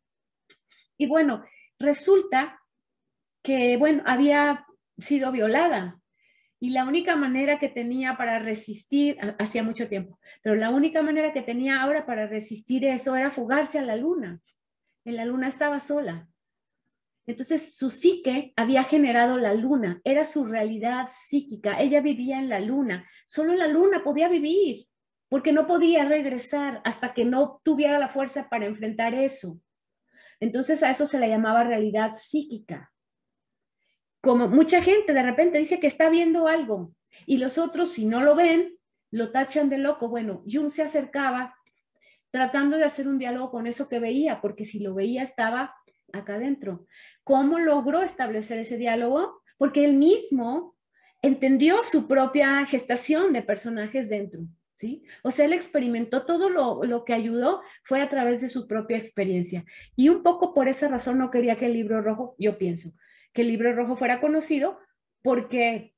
Y bueno, resulta que, bueno, había sido violada y la única manera que tenía para resistir, hacía mucho tiempo, pero la única manera que tenía ahora para resistir eso era fugarse a la luna. En la luna estaba sola. Entonces su psique había generado la luna, era su realidad psíquica, ella vivía en la luna, solo la luna podía vivir, porque no podía regresar hasta que no tuviera la fuerza para enfrentar eso. Entonces a eso se le llamaba realidad psíquica. Como mucha gente de repente dice que está viendo algo y los otros, si no lo ven, lo tachan de loco. Bueno, Jung se acercaba tratando de hacer un diálogo con eso que veía, porque si lo veía estaba acá adentro. ¿Cómo logró establecer ese diálogo? Porque él mismo entendió su propia gestación de personajes dentro, ¿sí? O sea, él experimentó todo lo que ayudó fue a través de su propia experiencia. Y un poco por esa razón no quería que el libro rojo, yo pienso, que el libro rojo fuera conocido porque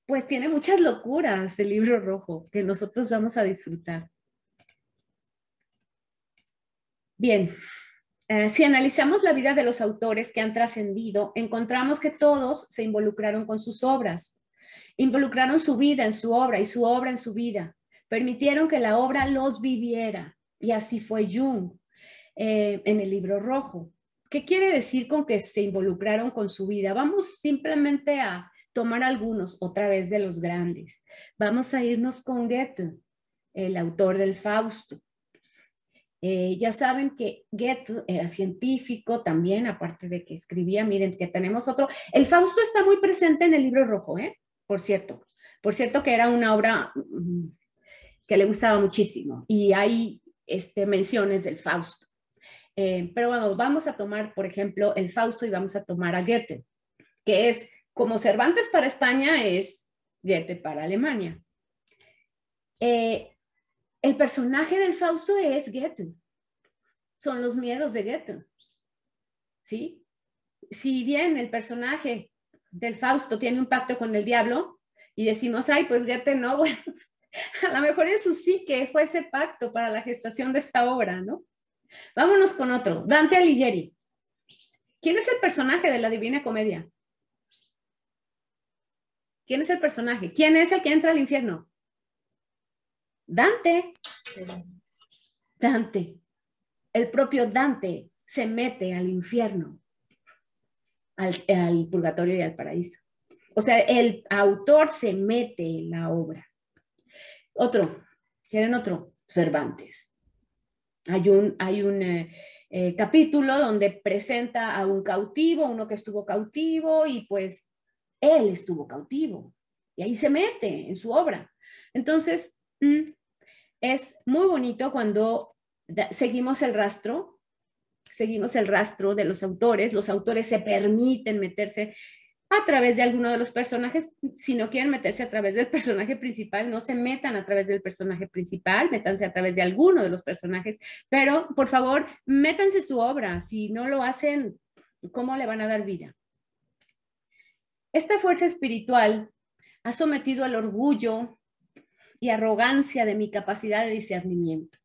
pues tiene muchas locuras el libro rojo que nosotros vamos a disfrutar. Bien, si analizamos la vida de los autores que han trascendido, encontramos que todos se involucraron con sus obras, involucraron su vida en su obra y su obra en su vida, permitieron que la obra los viviera. Y así fue Jung en el libro rojo. ¿Qué quiere decir con que se involucraron con su vida? Vamos simplemente a tomar algunos, otra vez de los grandes. Vamos a irnos con Goethe, el autor del Fausto. Ya saben que Goethe era científico también, aparte de que escribía. Miren que tenemos otro. El Fausto está muy presente en el libro rojo, por cierto. Por cierto que era una obra que le gustaba muchísimo. Y hay menciones del Fausto. Pero bueno, vamos a tomar, por ejemplo, el Fausto y vamos a tomar a Goethe, que es como Cervantes para España, es Goethe para Alemania. El personaje del Fausto es Goethe. Son los miedos de Goethe. ¿Sí? Si bien el personaje del Fausto tiene un pacto con el diablo y decimos, ay, pues Goethe no, bueno, a lo mejor eso sí que fue ese pacto para la gestación de esta obra, ¿no? Vámonos con otro, Dante Alighieri. ¿Quién es el personaje de la Divina Comedia? ¿Quién es el personaje? ¿Quién es el que entra al infierno? Dante. Dante. El propio Dante se mete al infierno, al purgatorio y al paraíso. O sea, el autor se mete en la obra. Otro, ¿quieren otro? Cervantes. Hay un capítulo donde presenta a un cautivo, uno que estuvo cautivo y pues él estuvo cautivo. Y ahí se mete en su obra. Entonces, es muy bonito cuando seguimos el rastro de los autores se permiten meterse a través de alguno de los personajes. Si no quieren meterse a través del personaje principal, no se metan a través del personaje principal, métanse a través de alguno de los personajes, pero por favor, métanse su obra. Si no lo hacen, ¿cómo le van a dar vida? Esta fuerza espiritual ha sometido al orgullo y arrogancia de mi capacidad de discernimiento.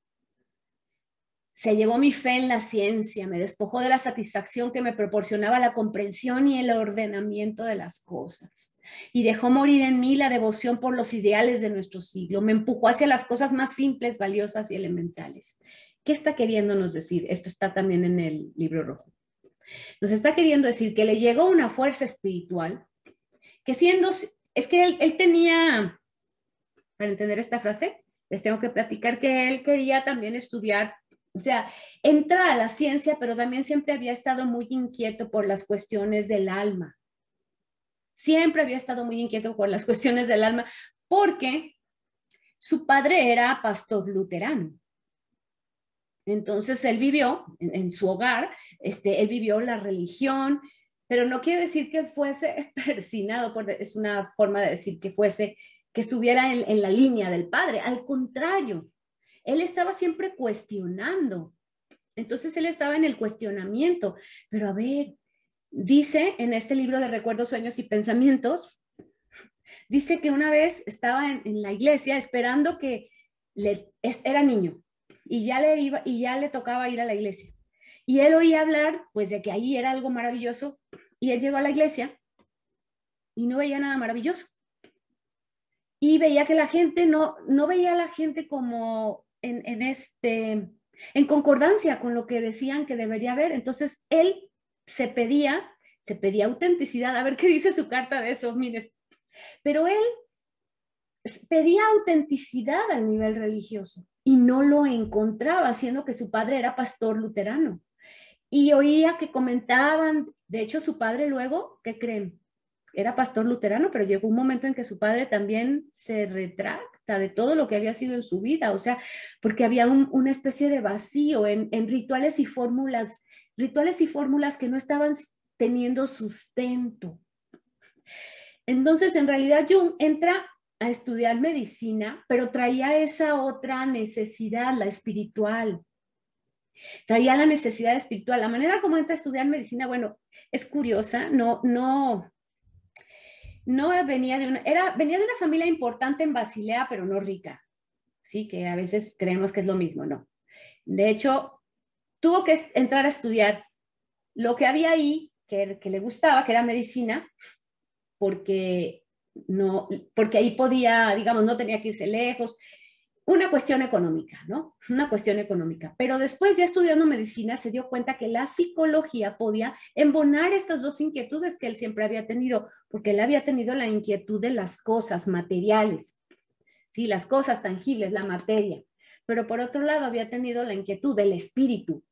Se llevó mi fe en la ciencia, me despojó de la satisfacción que me proporcionaba la comprensión y el ordenamiento de las cosas, y dejó morir en mí la devoción por los ideales de nuestro siglo. Me empujó hacia las cosas más simples, valiosas y elementales. ¿Qué está queriéndonos decir? Esto está también en el libro rojo. Nos está queriendo decir que le llegó una fuerza espiritual que es que él tenía, para entender esta frase, les tengo que platicar que él quería también estudiar. O sea, entra a la ciencia, pero también siempre había estado muy inquieto por las cuestiones del alma. Siempre había estado muy inquieto por las cuestiones del alma, porque su padre era pastor luterano. Entonces él vivió en su hogar, él vivió la religión, pero no quiere decir que fuese persinado, es una forma de decir que estuviera en la línea del padre. Al contrario, él estaba siempre cuestionando. Entonces él estaba en el cuestionamiento. Pero a ver, dice en este libro de Recuerdos, Sueños y Pensamientos, dice que una vez estaba en la iglesia esperando que era niño y ya le tocaba ir a la iglesia. Y él oía hablar pues de que ahí era algo maravilloso y él llegó a la iglesia y no veía nada maravilloso. Y veía que la gente no veía a la gente como en concordancia con lo que decían que debería haber. Entonces él se pedía autenticidad. A ver qué dice su carta de eso, mires. Pero él pedía autenticidad al nivel religioso y no lo encontraba, siendo que su padre era pastor luterano. Y oía que comentaban, de hecho su padre luego, ¿qué creen? Era pastor luterano, pero llegó un momento en que su padre también se retracta de todo lo que había sido en su vida, o sea, porque había una especie de vacío en rituales y fórmulas que no estaban teniendo sustento. Entonces, en realidad, Jung entra a estudiar medicina, pero traía esa otra necesidad, la espiritual. Traía la necesidad espiritual. La manera como entra a estudiar medicina, bueno, es curiosa, venía de una familia importante en Basilea, pero no rica, sí, que a veces creemos que es lo mismo, no. De hecho, tuvo que entrar a estudiar lo que había ahí, que le gustaba, que era medicina, porque ahí podía, digamos, no tenía que irse lejos. una cuestión económica, ¿no? Una cuestión económica. Pero después, ya estudiando medicina, se dio cuenta que la psicología podía embonar estas dos inquietudes que él siempre había tenido, porque él había tenido la inquietud de las cosas materiales, ¿sí? Las cosas tangibles, la materia. Pero por otro lado, había tenido la inquietud del espíritu.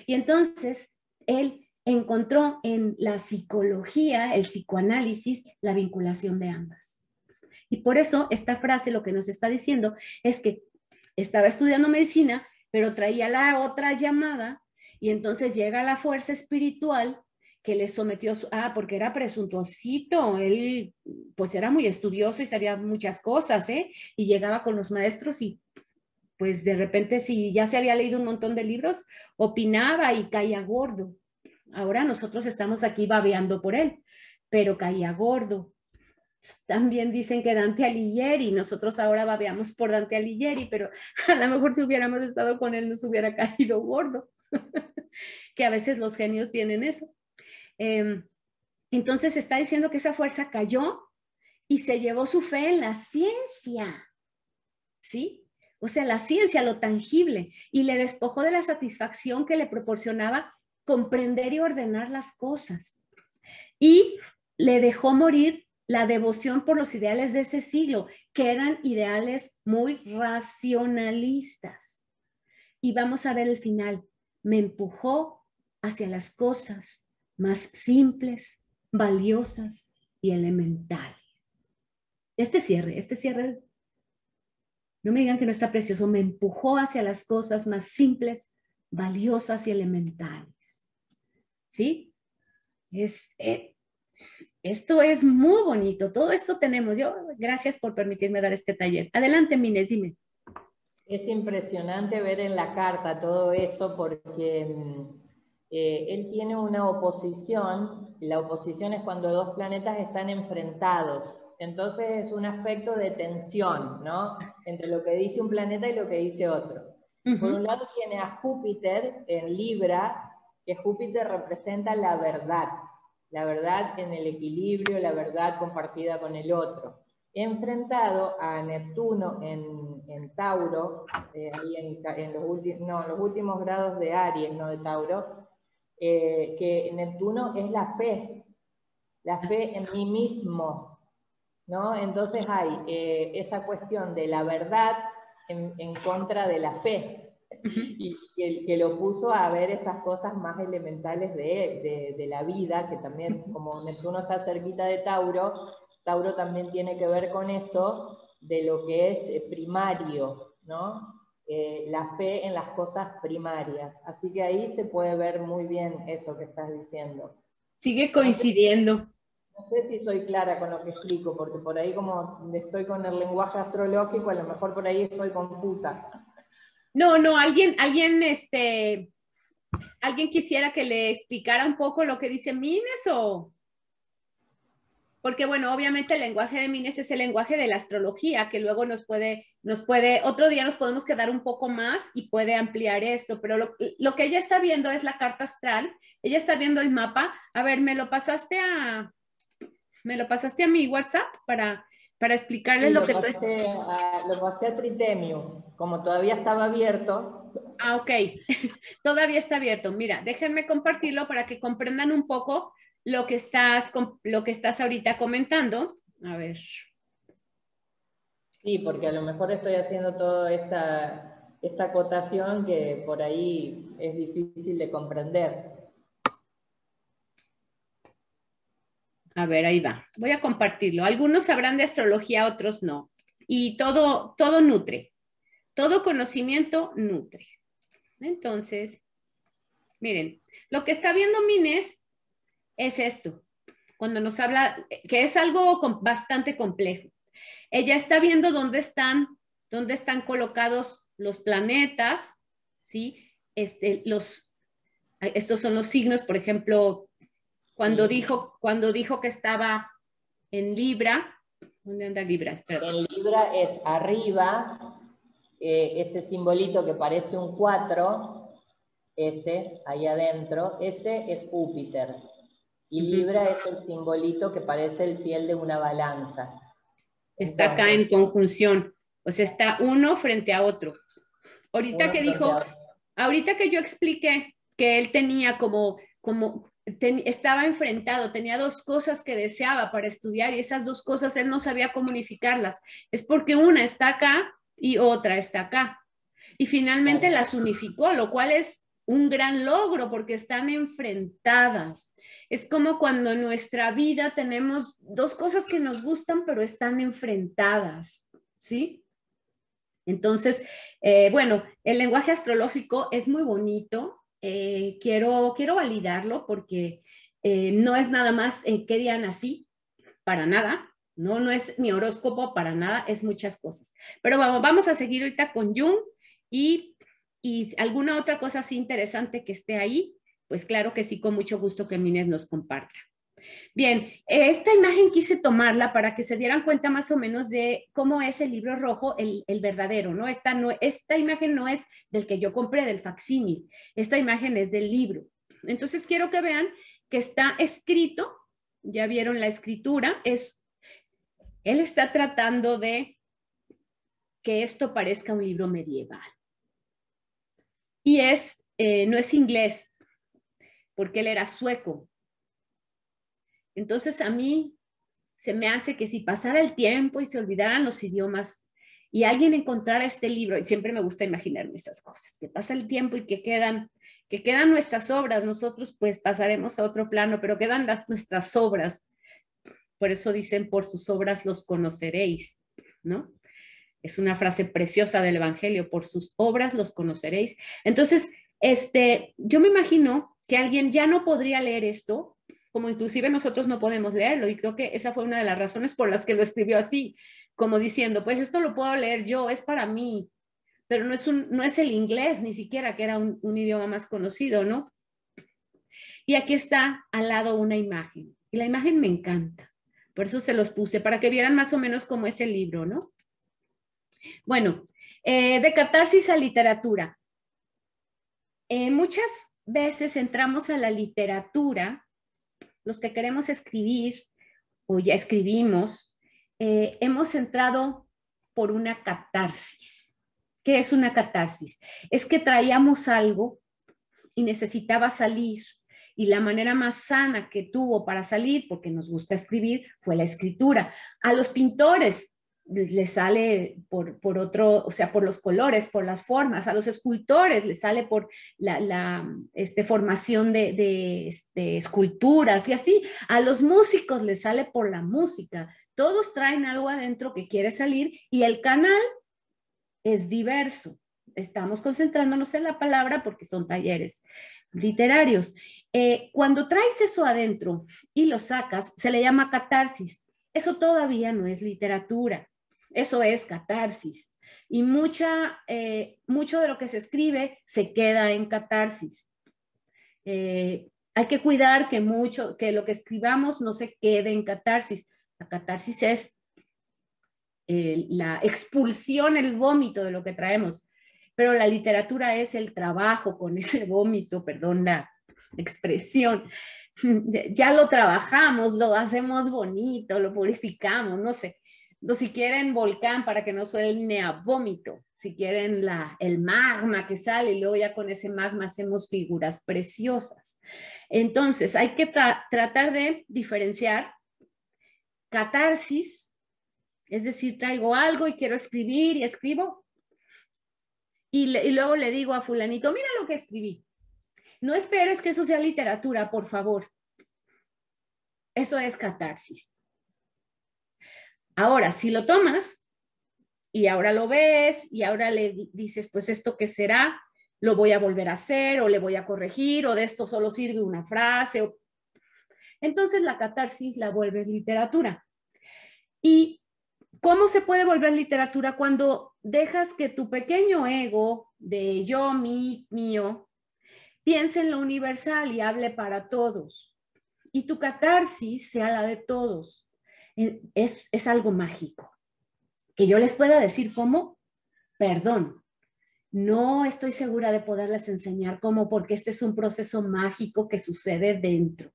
Y entonces, él encontró en la psicología, el psicoanálisis, la vinculación de ambas. Y por eso esta frase lo que nos está diciendo es que estaba estudiando medicina, pero traía la otra llamada y entonces llega la fuerza espiritual que le sometió, porque era presuntuosito, él pues era muy estudioso y sabía muchas cosas, ¿eh? Y llegaba con los maestros y pues de repente si ya se había leído un montón de libros, opinaba y caía gordo. Ahora nosotros estamos aquí babeando por él, pero caía gordo. También dicen que Dante Alighieri, nosotros ahora babeamos por Dante Alighieri, pero a lo mejor si hubiéramos estado con él nos hubiera caído gordo, que a veces los genios tienen eso. Entonces está diciendo que esa fuerza cayó y se llevó su fe en la ciencia, ¿sí? O sea, la ciencia, lo tangible, y le despojó de la satisfacción que le proporcionaba comprender y ordenar las cosas. Y le dejó morir la devoción por los ideales de ese siglo, que eran ideales muy racionalistas. Y vamos a ver el final. Me empujó hacia las cosas más simples, valiosas y elementales. Este cierre es, no me digan que no está precioso, me empujó hacia las cosas más simples, valiosas y elementales. ¿Sí? Esto es muy bonito, todo esto tenemos. Gracias por permitirme dar este taller. Adelante, Mines, dime. Es impresionante ver en la carta todo eso porque él tiene una oposición. La oposición es cuando dos planetas están enfrentados. Entonces es un aspecto de tensión, ¿no? Entre lo que dice un planeta y lo que dice otro. Por un lado tiene a Júpiter en Libra, que Júpiter representa la verdad en el equilibrio, la verdad compartida con el otro. Enfrentado a Neptuno en Tauro, ahí en los últimos grados de Aries, no de Tauro, que Neptuno es la fe en mí mismo, ¿no? Entonces hay esa cuestión de la verdad en contra de la fe, y que lo puso a ver esas cosas más elementales de la vida, que también, como Neptuno está cerquita de Tauro, Tauro también tiene que ver con eso, de lo que es primario, ¿no? La fe en las cosas primarias. Así que ahí se puede ver muy bien eso que estás diciendo. Sigue coincidiendo. No sé si soy clara con lo que explico, porque por ahí como estoy con el lenguaje astrológico, a lo mejor por ahí estoy confusa. No, alguien quisiera que le explicara un poco lo que dice Mines o... Porque bueno, obviamente el lenguaje de Mines es el lenguaje de la astrología, que luego nos puede, otro día nos podemos quedar un poco más y puede ampliar esto, pero lo que ella está viendo es la carta astral, ella está viendo el mapa. A ver, me lo pasaste a mi WhatsApp para explicarles Sí, lo que... lo pasé a Tritemius, como todavía estaba abierto. Ah, ok, todavía está abierto. Mira, déjenme compartirlo para que comprendan un poco lo que estás ahorita comentando. A ver. Sí, porque a lo mejor estoy haciendo toda esta acotación que por ahí es difícil de comprender. A ver, ahí va. Voy a compartirlo. Algunos sabrán de astrología, otros no. Y todo nutre. Todo conocimiento nutre. Entonces, miren, lo que está viendo Mines es esto. Cuando nos habla, que es algo bastante complejo. Ella está viendo dónde están colocados los planetas, ¿sí? Estos son los signos, por ejemplo, cuando dijo que estaba en Libra. ¿Dónde anda Libra? Espera. En Libra es arriba, ese simbolito que parece un 4, ese ahí adentro, ese es Júpiter. Y Libra es el simbolito que parece el fiel de una balanza. Está acá en conjunción. sea, está uno frente a otro. Ahorita que dijo, ahorita que yo expliqué que él tenía estaba enfrentado, tenía dos cosas que deseaba para estudiar y esas dos cosas él no sabía cómo unificarlas. Es porque una está acá y otra está acá. Y finalmente las unificó, lo cual es un gran logro porque están enfrentadas. Es como cuando en nuestra vida tenemos dos cosas que nos gustan, pero están enfrentadas, ¿sí? Entonces, bueno, el lenguaje astrológico es muy bonito. Quiero validarlo porque no es nada más qué día nací, para nada. No es mi horóscopo para nada, es muchas cosas. Pero vamos a seguir ahorita con Jung y alguna otra cosa así interesante que esté ahí, pues claro que sí, con mucho gusto que Mines nos comparta. Bien, esta imagen quise tomarla para que se dieran cuenta más o menos de cómo es el libro rojo, el verdadero, ¿no? Esta imagen no es del que yo compré, del facsímil, esta imagen es del libro. Entonces quiero que vean que está escrito, ya vieron la escritura, él está tratando de que esto parezca un libro medieval. Y no es inglés, porque él era sueco. Entonces a mí se me hace que si pasara el tiempo y se olvidaran los idiomas y alguien encontrara este libro, y siempre me gusta imaginarme esas cosas, que pasa el tiempo y que quedan nuestras obras, nosotros pues pasaremos a otro plano, pero quedan nuestras obras. Por eso dicen, por sus obras los conoceréis, ¿no? Es una frase preciosa del Evangelio, por sus obras los conoceréis. Entonces, yo me imagino que alguien ya no podría leer esto, como inclusive nosotros no podemos leerlo, y creo que esa fue una de las razones por las que lo escribió así, como diciendo, pues esto lo puedo leer yo, es para mí, pero no es el inglés ni siquiera, que era un idioma más conocido, ¿no? Y aquí está al lado una imagen, y la imagen me encanta, por eso se los puse, para que vieran más o menos cómo es el libro, ¿no? Bueno, de catarsis a literatura. Muchas veces entramos a la literatura, los que queremos escribir o ya escribimos, hemos entrado por una catarsis. ¿Qué es una catarsis? Es que traíamos algo y necesitaba salir, y la manera más sana que tuvo para salir, porque nos gusta escribir, fue la escritura. A los pintores les sale por otro, o sea, por los colores, por las formas. A los escultores les sale por la formación de esculturas y así. A los músicos les sale por la música. Todos traen algo adentro que quiere salir y el canal es diverso. Estamos concentrándonos en la palabra porque son talleres literarios. Cuando traes eso adentro y lo sacas, se le llama catarsis. Eso todavía no es literatura. Eso es catarsis. Y mucho de lo que se escribe se queda en catarsis. Hay que cuidar que lo que escribamos no se quede en catarsis. La catarsis es la expulsión, el vómito de lo que traemos. Pero la literatura es el trabajo con ese vómito, perdón la expresión. Ya lo trabajamos, lo hacemos bonito, lo purificamos, no sé. Si quieren volcán para que no suene a vómito, si quieren el magma que sale y luego ya con ese magma hacemos figuras preciosas. Entonces hay que tratar de diferenciar catarsis, es decir, traigo algo y quiero escribir y escribo y luego le digo a fulanito, mira lo que escribí. No esperes que eso sea literatura, por favor. Eso es catarsis. Ahora, si lo tomas y ahora lo ves y ahora le dices, pues esto qué será, lo voy a volver a hacer o le voy a corregir o de esto solo sirve una frase. Entonces la catarsis la vuelves literatura. ¿Y cómo se puede volver literatura? Cuando dejas que tu pequeño ego de yo, mío, piense en lo universal y hable para todos. Y tu catarsis sea la de todos. Es algo mágico. Que yo les pueda decir cómo, perdón, no estoy segura de poderles enseñar cómo, porque este es un proceso mágico que sucede dentro.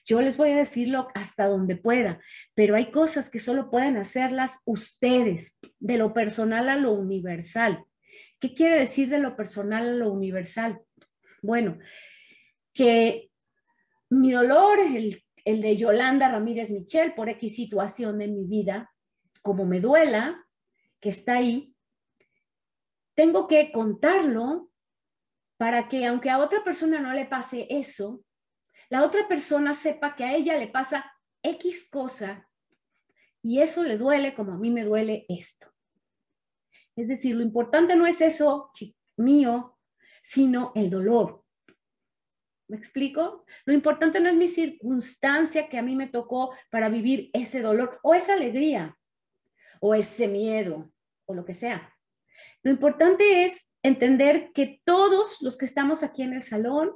Yo les voy a decirlo hasta donde pueda, pero hay cosas que solo pueden hacerlas ustedes, de lo personal a lo universal. ¿Qué quiere decir de lo personal a lo universal? Bueno, que mi dolor, el de Yolanda Ramírez Michel, por X situación de mi vida, como me duela, que está ahí, tengo que contarlo para que aunque a otra persona no le pase eso, la otra persona sepa que a ella le pasa X cosa y eso le duele como a mí me duele esto. Es decir, lo importante no es eso mío, sino el dolor. ¿Me explico? Lo importante no es mi circunstancia que a mí me tocó para vivir ese dolor o esa alegría o ese miedo o lo que sea. Lo importante es entender que todos los que estamos aquí en el salón,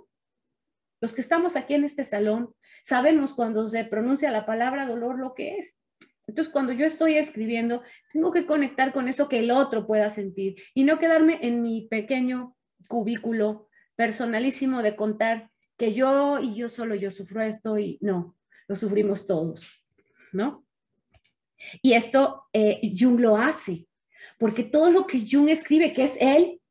los que estamos aquí en este salón, sabemos cuando se pronuncia la palabra dolor lo que es. Entonces, cuando yo estoy escribiendo, tengo que conectar con eso que el otro pueda sentir y no quedarme en mi pequeño cubículo personalísimo de contar que yo y yo solo yo sufro esto y no, lo sufrimos todos, ¿no? Y esto Jung lo hace, porque todo lo que Jung escribe, que es él,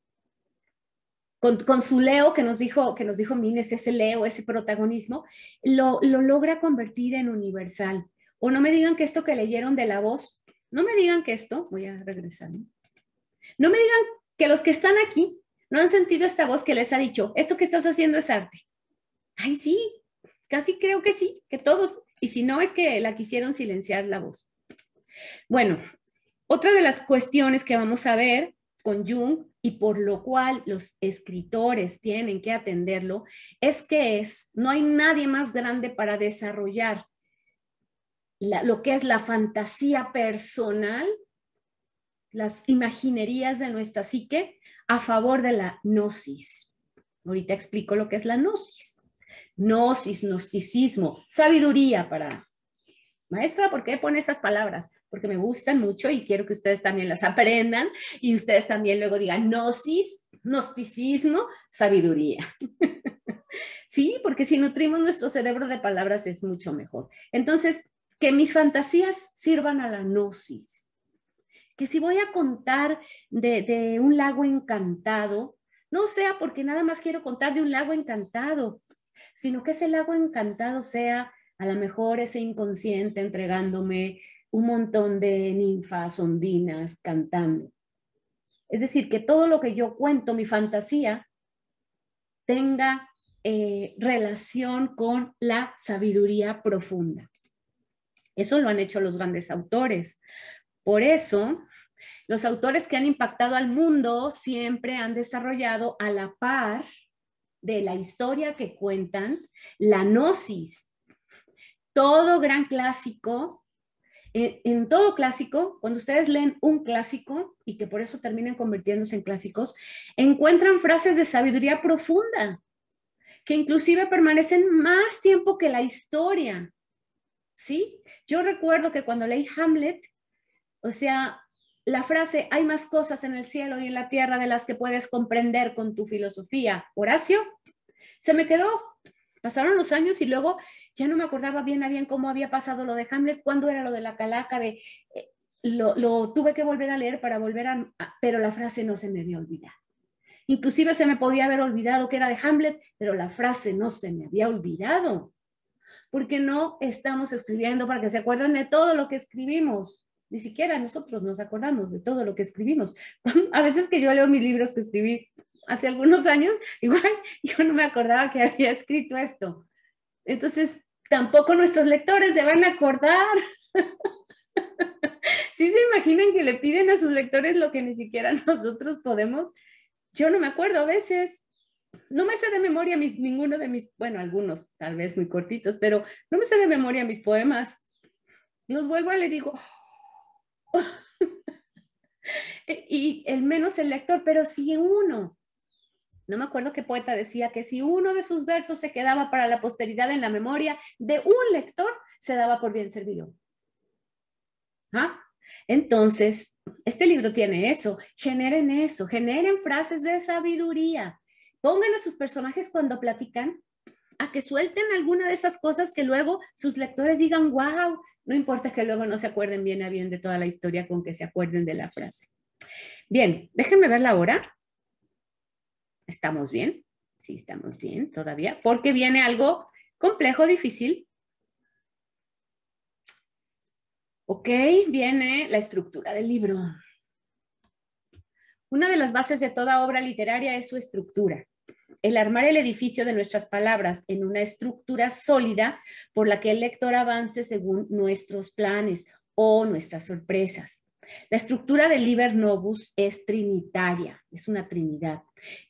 con su Leo que nos dijo Mines, ese Leo, ese protagonismo, lo logra convertir en universal. O no me digan que esto que leyeron de La Voz, no me digan que esto, voy a regresar, no me digan que los que están aquí no han sentido esta voz que les ha dicho, esto que estás haciendo es arte. Ay, sí, casi creo que sí, que todos, y si no es que la quisieron silenciar la voz. Bueno, otra de las cuestiones que vamos a ver con Jung y por lo cual los escritores tienen que atenderlo es que no hay nadie más grande para desarrollar lo que es la fantasía personal, las imaginerías de nuestra psique a favor de la gnosis. Ahorita explico lo que es la gnosis. Gnosis, gnosticismo, sabiduría para... Maestra, ¿por qué pone esas palabras? Porque me gustan mucho y quiero que ustedes también las aprendan y ustedes también luego digan gnosis, gnosticismo, sabiduría. Sí, porque si nutrimos nuestro cerebro de palabras es mucho mejor. Entonces, que mis fantasías sirvan a la gnosis. Que si voy a contar de un lago encantado, no sea porque nada más quiero contar de un lago encantado, sino que ese lago encantado sea a lo mejor ese inconsciente entregándome un montón de ninfas, ondinas, cantando. Es decir, que todo lo que yo cuento, mi fantasía, tenga relación con la sabiduría profunda. Eso lo han hecho los grandes autores. Por eso, los autores que han impactado al mundo siempre han desarrollado a la par de la historia que cuentan la gnosis. Todo gran clásico, en todo clásico, cuando ustedes leen un clásico y que por eso terminan convirtiéndose en clásicos, encuentran frases de sabiduría profunda que inclusive permanecen más tiempo que la historia, ¿sí? Yo recuerdo que cuando leí Hamlet, o sea, la frase, hay más cosas en el cielo y en la tierra de las que puedes comprender con tu filosofía, Horacio, se me quedó. Pasaron los años y luego ya no me acordaba bien a bien cómo había pasado lo de Hamlet, cuándo era lo de la calaca, lo tuve que volver a leer para pero la frase no se me había olvidado. Inclusive se me podía haber olvidado que era de Hamlet, pero la frase no se me había olvidado. Porque no estamos escribiendo para que se acuerden de todo lo que escribimos. Ni siquiera nosotros nos acordamos de todo lo que escribimos. A veces que yo leo mis libros que escribí hace algunos años, igual yo no me acordaba que había escrito esto. Entonces, tampoco nuestros lectores se van a acordar. ¿Sí se imaginan que le piden a sus lectores lo que ni siquiera nosotros podemos? Yo no me acuerdo a veces. No me sé de memoria ninguno de mis, bueno, algunos tal vez muy cortitos, pero no me sé de memoria mis poemas. Los vuelvo a leer y digo, y el menos el lector, pero si uno, no me acuerdo qué poeta decía que si uno de sus versos se quedaba para la posteridad en la memoria de un lector, se daba por bien servido. ¿Ah? Entonces, este libro tiene eso, generen frases de sabiduría. Pongan a sus personajes cuando platican a que suelten alguna de esas cosas que luego sus lectores digan, wow, no importa que luego no se acuerden bien a bien de toda la historia, con que se acuerden de la frase. Bien, déjenme ver la hora. ¿Estamos bien? Sí, estamos bien todavía, porque viene algo complejo, difícil. Ok, viene la estructura del libro. Una de las bases de toda obra literaria es su estructura. El armar el edificio de nuestras palabras en una estructura sólida por la que el lector avance según nuestros planes o nuestras sorpresas. La estructura del Liber Novus es trinitaria, es una trinidad,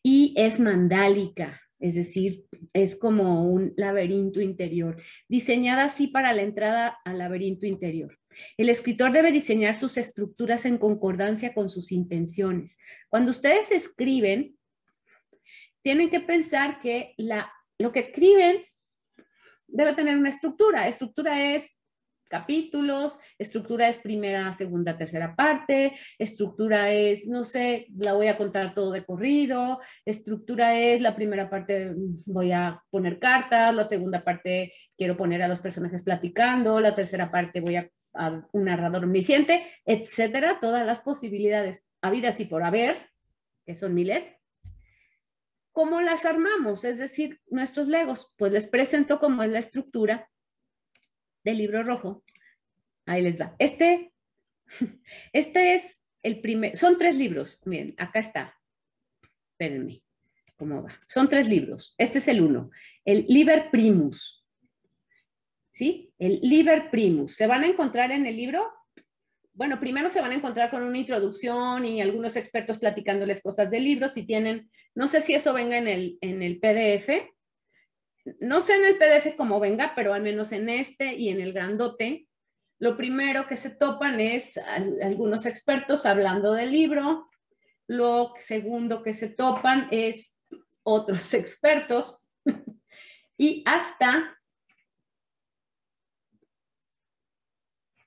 y es mandálica, es decir, es como un laberinto interior, diseñada así para la entrada al laberinto interior. El escritor debe diseñar sus estructuras en concordancia con sus intenciones. Cuando ustedes escriben, tienen que pensar que lo que escriben debe tener una estructura. Estructura es capítulos, estructura es primera, segunda, tercera parte, estructura es, no sé, la voy a contar todo de corrido, estructura es la primera parte voy a poner cartas, la segunda parte quiero poner a los personajes platicando, la tercera parte voy a un narrador omnisciente, etcétera, todas las posibilidades habidas y por haber, que son miles. ¿Cómo las armamos? Es decir, nuestros legos, pues les presento cómo es la estructura del Libro Rojo. Ahí les va. Este es el primer, son 3 libros. Miren, acá está. Espérenme, ¿cómo va? Son 3 libros. Este es el 1, el Liber Primus. ¿Sí? El Liber Primus. Se van a encontrar en el libro. Bueno, primero se van a encontrar con una introducción y algunos expertos platicándoles cosas del libro. Si tienen, no sé si eso venga en el PDF. No sé en el PDF cómo venga, pero al menos en este y en el grandote, lo primero que se topan es algunos expertos hablando del libro. Lo segundo que se topan es otros expertos. Y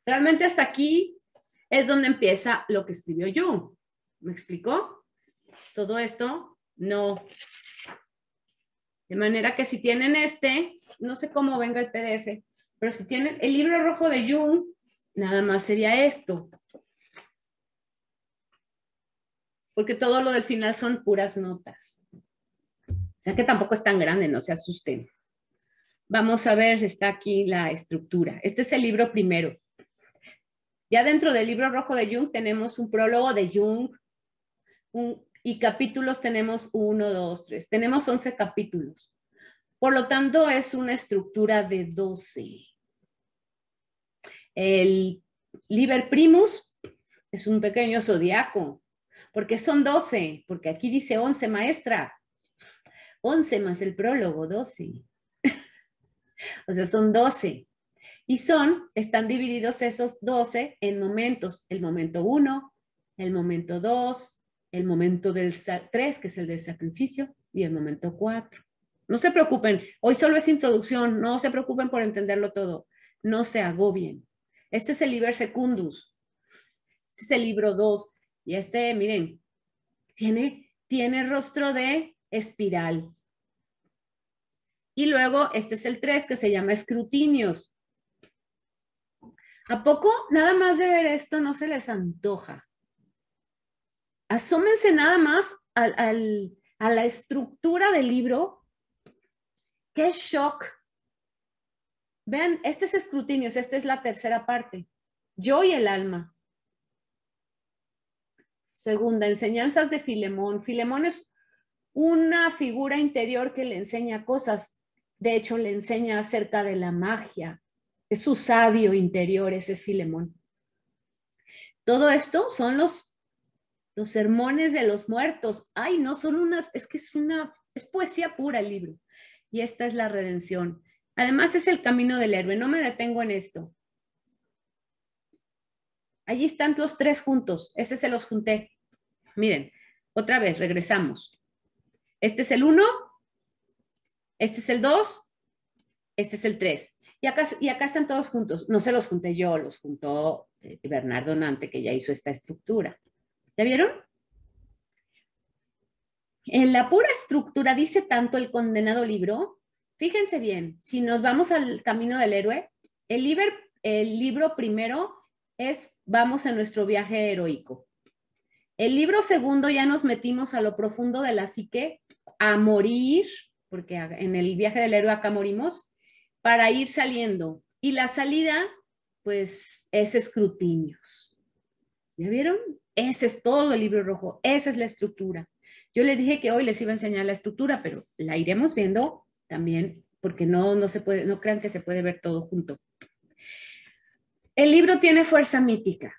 realmente hasta aquí es donde empieza lo que escribió Jung. ¿Me explicó? Todo esto no. De manera que si tienen no sé cómo venga el PDF, pero si tienen el Libro Rojo de Jung, nada más sería esto. Porque todo lo del final son puras notas. O sea que tampoco es tan grande, no se asusten. Vamos a ver, está aquí la estructura. Este es el libro primero. Ya dentro del Libro Rojo de Jung tenemos un prólogo de Jung y capítulos tenemos 1, 2, 3. Tenemos 11 capítulos. Por lo tanto, es una estructura de 12. El Liber Primus es un pequeño zodiaco. ¿Por qué son 12? Porque aquí dice 11, maestra. 11 más el prólogo, 12. O sea, son 12. Y están divididos esos 12 en momentos. El momento 1, el momento 2, el momento del 3, que es el del sacrificio, y el momento 4. No se preocupen, hoy solo es introducción, no se preocupen por entenderlo todo. No se agobien. Este es el Liber Secundus. Este es el libro 2. Y miren, tiene rostro de espiral. Y luego este es el 3 que se llama Escrutinios. ¿A poco nada más de ver esto no se les antoja? Asómense nada más a la estructura del libro. ¡Qué shock! Vean, este es Escrutinios, esta es la tercera parte. Yo y el alma. Segunda, enseñanzas de Filemón. Filemón es una figura interior que le enseña cosas. De hecho, le enseña acerca de la magia. Es su sabio interior, ese es Filemón. Todo esto son los sermones de los muertos. Ay, no, son es que es poesía pura el libro. Y esta es la redención. Además es el camino del héroe. No me detengo en esto. Allí están los 3 juntos. Ese se los junté. Miren, otra vez, regresamos. Este es el 1, este es el 2, este es el 3. Y acá están todos juntos. No se los junté yo, los juntó Bernardo Nante, que ya hizo esta estructura. ¿Ya vieron? En la pura estructura dice tanto el condenado libro Fíjense bien, si nos vamos al camino del héroe, el libro primero es Vamos en nuestro viaje heroico. El libro segundo ya nos metimos a lo profundo de la psique, a morir, porque en el viaje del héroe acá morimos, para ir saliendo. Y la salida, pues, es escrutinios. ¿Ya vieron? Ese es todo el libro rojo, esa es la estructura. Yo les dije que hoy les iba a enseñar la estructura, pero la iremos viendo también, porque no se puede, no crean que se puede ver todo junto. El libro tiene fuerza mítica.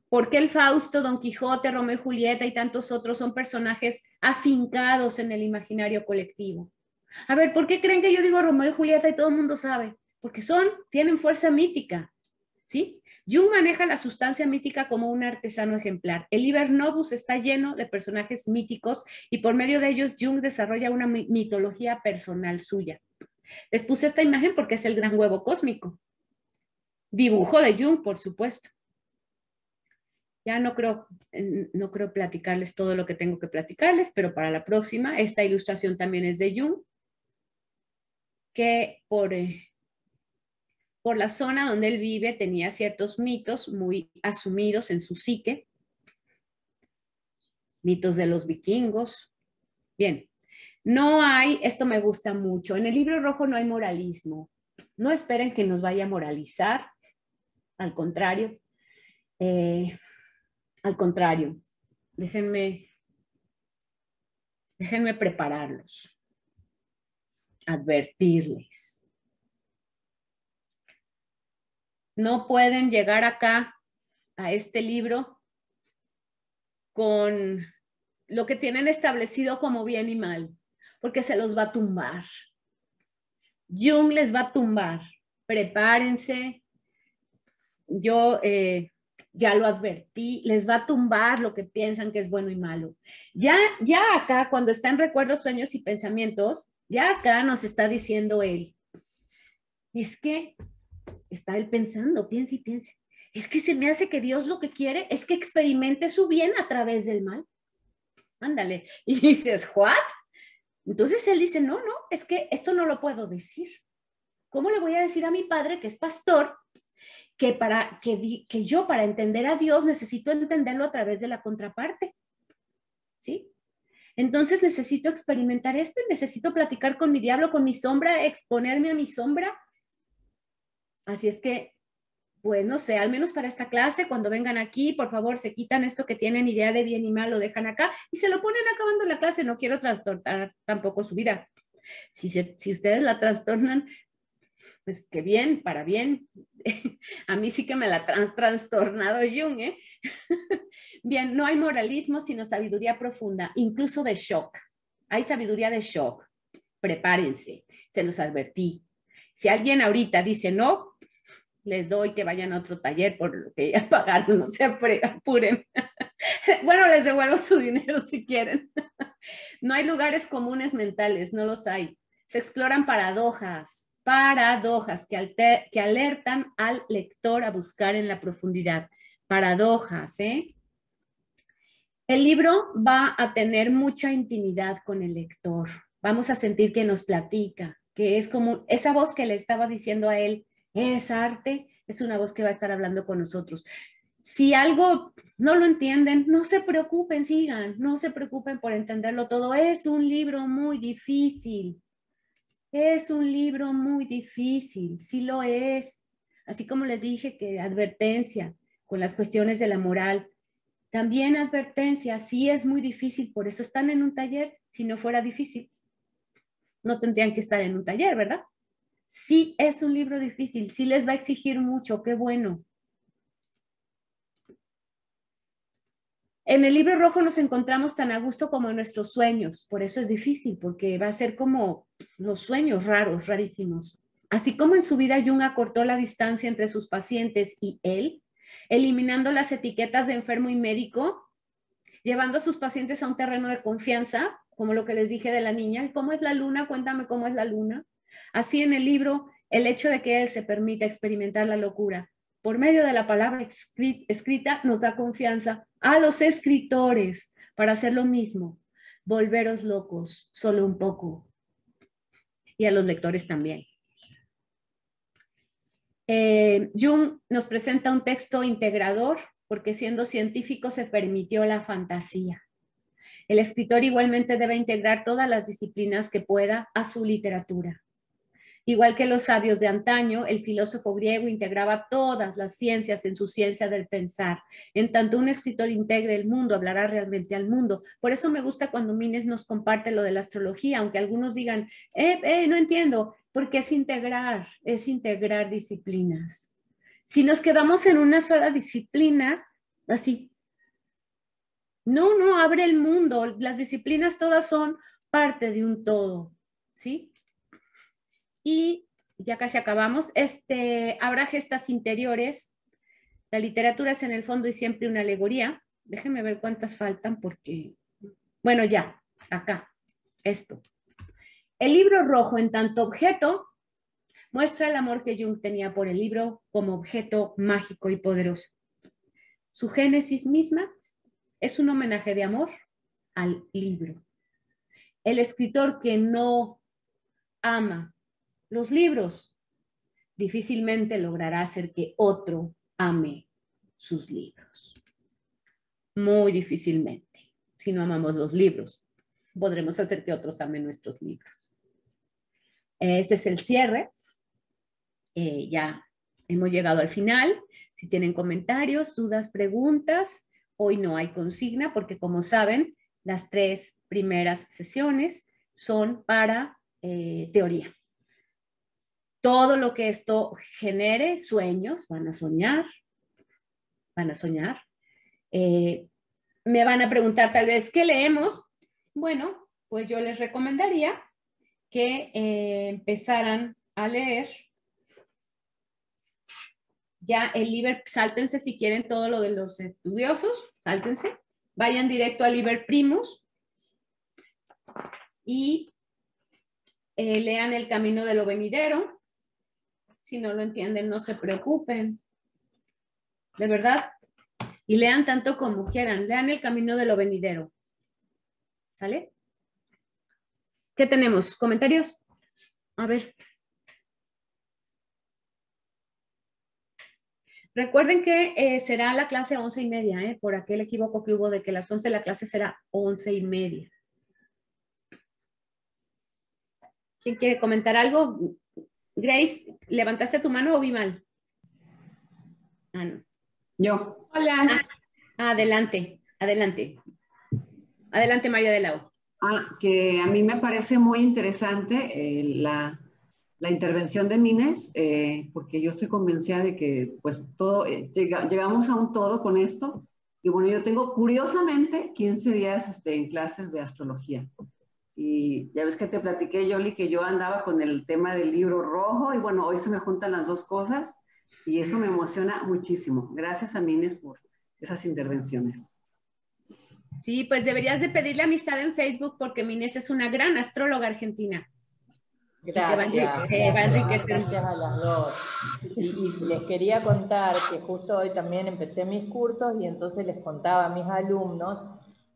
¿Por qué el Fausto, Don Quijote, Romeo y Julieta y tantos otros son personajes afincados en el imaginario colectivo? A ver, ¿por qué creen que yo digo Romeo y Julieta y todo el mundo sabe? Porque tienen fuerza mítica, ¿sí? Jung maneja la sustancia mítica como un artesano ejemplar. El Liber Novus está lleno de personajes míticos y por medio de ellos Jung desarrolla una mitología personal suya. Les puse esta imagen porque es el gran huevo cósmico. Dibujo de Jung, por supuesto. Ya no creo platicarles todo lo que tengo que platicarles, pero para la próxima, esta ilustración también es de Jung, que por la zona donde él vive tenía ciertos mitos muy asumidos en su psique, mitos de los vikingos. Bien, esto me gusta mucho, en el libro rojo no hay moralismo. No esperen que nos vaya a moralizar, al contrario. Déjenme prepararlos, advertirles. No pueden llegar acá a este libro con lo que tienen establecido como bien y mal, porque se los va a tumbar. Jung les va a tumbar. Prepárense. Yo ya lo advertí, les va a tumbar lo que piensan que es bueno y malo. Ya acá, cuando está en recuerdos, sueños y pensamientos, ya acá nos está diciendo él, es que está él pensando, piense y piense. Es que se me hace que Dios lo que quiere es que experimente su bien a través del mal. Ándale. Y dices, ¿what? Entonces él dice, no, es que esto no lo puedo decir. ¿Cómo le voy a decir a mi padre, que es pastor, que yo para entender a Dios necesito entenderlo a través de la contraparte? ¿Sí? Entonces necesito experimentar esto y necesito platicar con mi diablo, con mi sombra, exponerme a mi sombra. Así es que, pues no sé, al menos para esta clase, cuando vengan aquí, por favor, se quitan esto que tienen idea de bien y mal, lo dejan acá y se lo ponen acabando la clase. No quiero trastornar tampoco su vida. Si ustedes la trastornan, pues qué bien, para bien. A mí sí que me la ha trastornado Jung, ¿eh? Bien, no hay moralismo, sino sabiduría profunda, incluso de shock. Hay sabiduría de shock. Prepárense, se los advertí. Si alguien ahorita dice no, les doy que vayan a otro taller por lo que ya pagaron, no se apuren. Bueno, les devuelvo su dinero si quieren. No hay lugares comunes mentales, no los hay. Se exploran paradojas que alertan al lector a buscar en la profundidad. Paradojas, ¿eh? El libro va a tener mucha intimidad con el lector. Vamos a sentir que nos platica, que es como esa voz que le estaba diciendo a él, es arte, es una voz que va a estar hablando con nosotros. Si algo no lo entienden, no se preocupen, sigan, no se preocupen por entenderlo todo. Es un libro muy difícil. Es un libro muy difícil, sí lo es. Así como les dije que advertencia con las cuestiones de la moral. También advertencia, sí es muy difícil, por eso están en un taller. Si no fuera difícil, no tendrían que estar en un taller, ¿verdad? Sí es un libro difícil, sí les va a exigir mucho, qué bueno. En el libro rojo nos encontramos tan a gusto como en nuestros sueños, por eso es difícil, porque va a ser como los sueños raros, rarísimos. Así como en su vida Jung acortó la distancia entre sus pacientes y él, eliminando las etiquetas de enfermo y médico, llevando a sus pacientes a un terreno de confianza, como lo que les dije de la niña, ¿cómo es la luna? Cuéntame cómo es la luna. Así en el libro, el hecho de que él se permita experimentar la locura por medio de la palabra escrita nos da confianza a los escritores para hacer lo mismo, volveros locos solo un poco. y a los lectores también. Jung nos presenta un texto integrador porque siendo científico se permitió la fantasía. El escritor igualmente debe integrar todas las disciplinas que pueda a su literatura. Igual que los sabios de antaño, el filósofo griego integraba todas las ciencias en su ciencia del pensar. En tanto un escritor integre el mundo, hablará realmente al mundo. Por eso me gusta cuando Mines nos comparte lo de la astrología, aunque algunos digan, no entiendo, porque es integrar disciplinas. Si nos quedamos en una sola disciplina, así, no, abre el mundo. Las disciplinas todas son parte de un todo, ¿sí? Y ya casi acabamos. Habrá gestas interiores. La literatura es en el fondo y siempre una alegoría. Déjenme ver cuántas faltan porque... Bueno, ya, acá, esto. El libro rojo en tanto objeto muestra el amor que Jung tenía por el libro como objeto mágico y poderoso. Su génesis misma es un homenaje de amor al libro. El escritor que no ama los libros difícilmente logrará hacer que otro ame sus libros. Muy difícilmente. Si no amamos los libros, podremos hacer que otros amen nuestros libros. Ese es el cierre. Ya hemos llegado al final. Si tienen comentarios, dudas, preguntas, hoy no hay consigna porque como saben, las 3 primeras sesiones son para teoría. Todo lo que esto genere, sueños, van a soñar. Me van a preguntar tal vez, ¿qué leemos? Bueno, pues yo les recomendaría que empezaran a leer ya el Liber, sáltense si quieren todo lo de los estudiosos, sáltense, vayan directo al Liber Primus y lean El Camino de lo Venidero. Si no lo entienden, no se preocupen. De verdad. Y lean tanto como quieran. Lean El Camino de lo Venidero. ¿Sale? ¿Qué tenemos? ¿Comentarios? A ver. Recuerden que será la clase 11:30, por aquel equivoco que hubo de que a las 11 la clase será 11:30. ¿Quién quiere comentar algo? Grace, ¿levantaste tu mano o vi mal? Ah, no. Yo. Hola. Adelante. Adelante, María de la O. Que a mí me parece muy interesante la intervención de Mines, porque yo estoy convencida de que pues todo, llegamos a un todo con esto. Y bueno, yo tengo curiosamente 15 días en clases de astrología. Y ya ves que te platiqué, Yoli, que yo andaba con el tema del libro rojo y bueno, hoy se me juntan las dos cosas y eso me emociona muchísimo. Gracias a Mines por esas intervenciones. Sí, pues deberías de pedirle amistad en Facebook porque Mines es una gran astróloga argentina. Gracias, gracias a las dos. Y les quería contar que justo hoy también empecé mis cursos y entonces les contaba a mis alumnos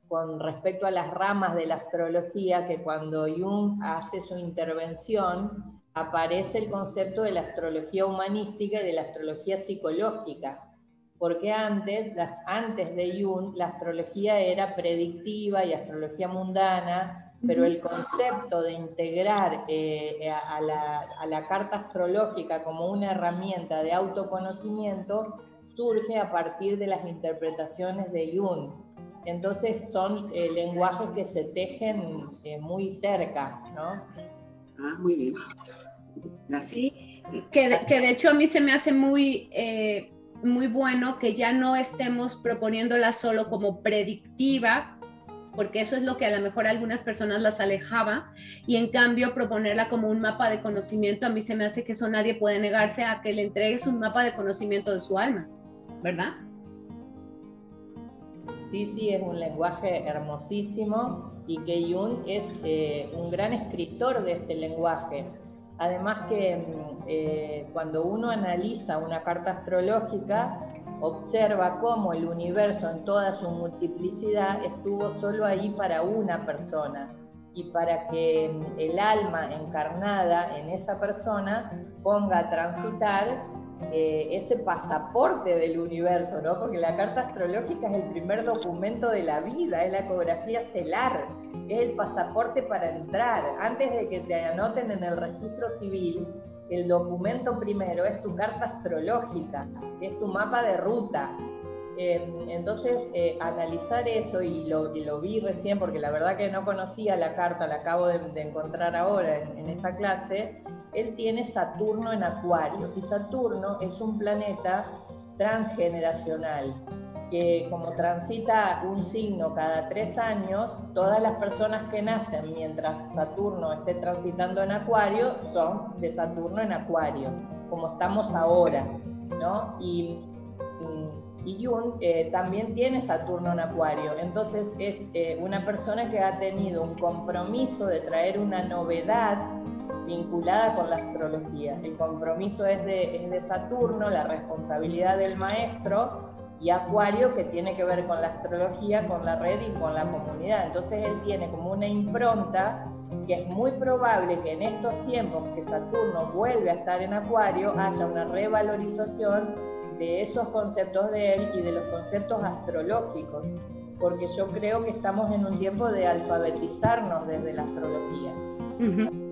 con respecto a las ramas de la astrología que cuando Jung hace su intervención aparece el concepto de la astrología humanística y de la astrología psicológica. Porque antes de Jung, la astrología era predictiva y astrología mundana, pero el concepto de integrar a la carta astrológica como una herramienta de autoconocimiento surge a partir de las interpretaciones de Jung. Entonces son lenguajes que se tejen muy cerca, ¿no? Muy bien. Gracias. Sí, que de hecho a mí se me hace muy bueno que ya no estemos proponiéndola solo como predictiva, porque eso es lo que a lo mejor a algunas personas las alejaba, y en cambio proponerla como un mapa de conocimiento, a mí se me hace que eso nadie puede negarse a que le entregues un mapa de conocimiento de su alma, ¿verdad? Sí, es un lenguaje hermosísimo y que Jung es un gran escritor de este lenguaje. Además que cuando uno analiza una carta astrológica, observa cómo el universo en toda su multiplicidad estuvo solo ahí para una persona. y para que el alma encarnada en esa persona ponga a transitar ese pasaporte del universo, ¿no? Porque la carta astrológica es el primer documento de la vida, es la ecografía estelar, es el pasaporte para entrar. Antes de que te anoten en el registro civil, el documento primero es tu carta astrológica, que es tu mapa de ruta. Entonces, analizar eso, y lo vi recién, porque la verdad que no conocía la carta, la acabo de encontrar ahora en esta clase. Él tiene Saturno en Acuario, y Saturno es un planeta transgeneracional, que como transita un signo cada 3 años, todas las personas que nacen mientras Saturno esté transitando en Acuario son de Saturno en Acuario, como estamos ahora, ¿no? Y Jung también tiene Saturno en Acuario, entonces es una persona que ha tenido un compromiso de traer una novedad vinculada con la astrología. El compromiso es de Saturno, la responsabilidad del maestro, y Acuario, que tiene que ver con la astrología, con la red y con la comunidad. Entonces él tiene como una impronta que es muy probable que en estos tiempos que Saturno vuelve a estar en Acuario haya una revalorización de esos conceptos de él y de los conceptos astrológicos, porque yo creo que estamos en un tiempo de alfabetizarnos desde la astrología. Uh-huh.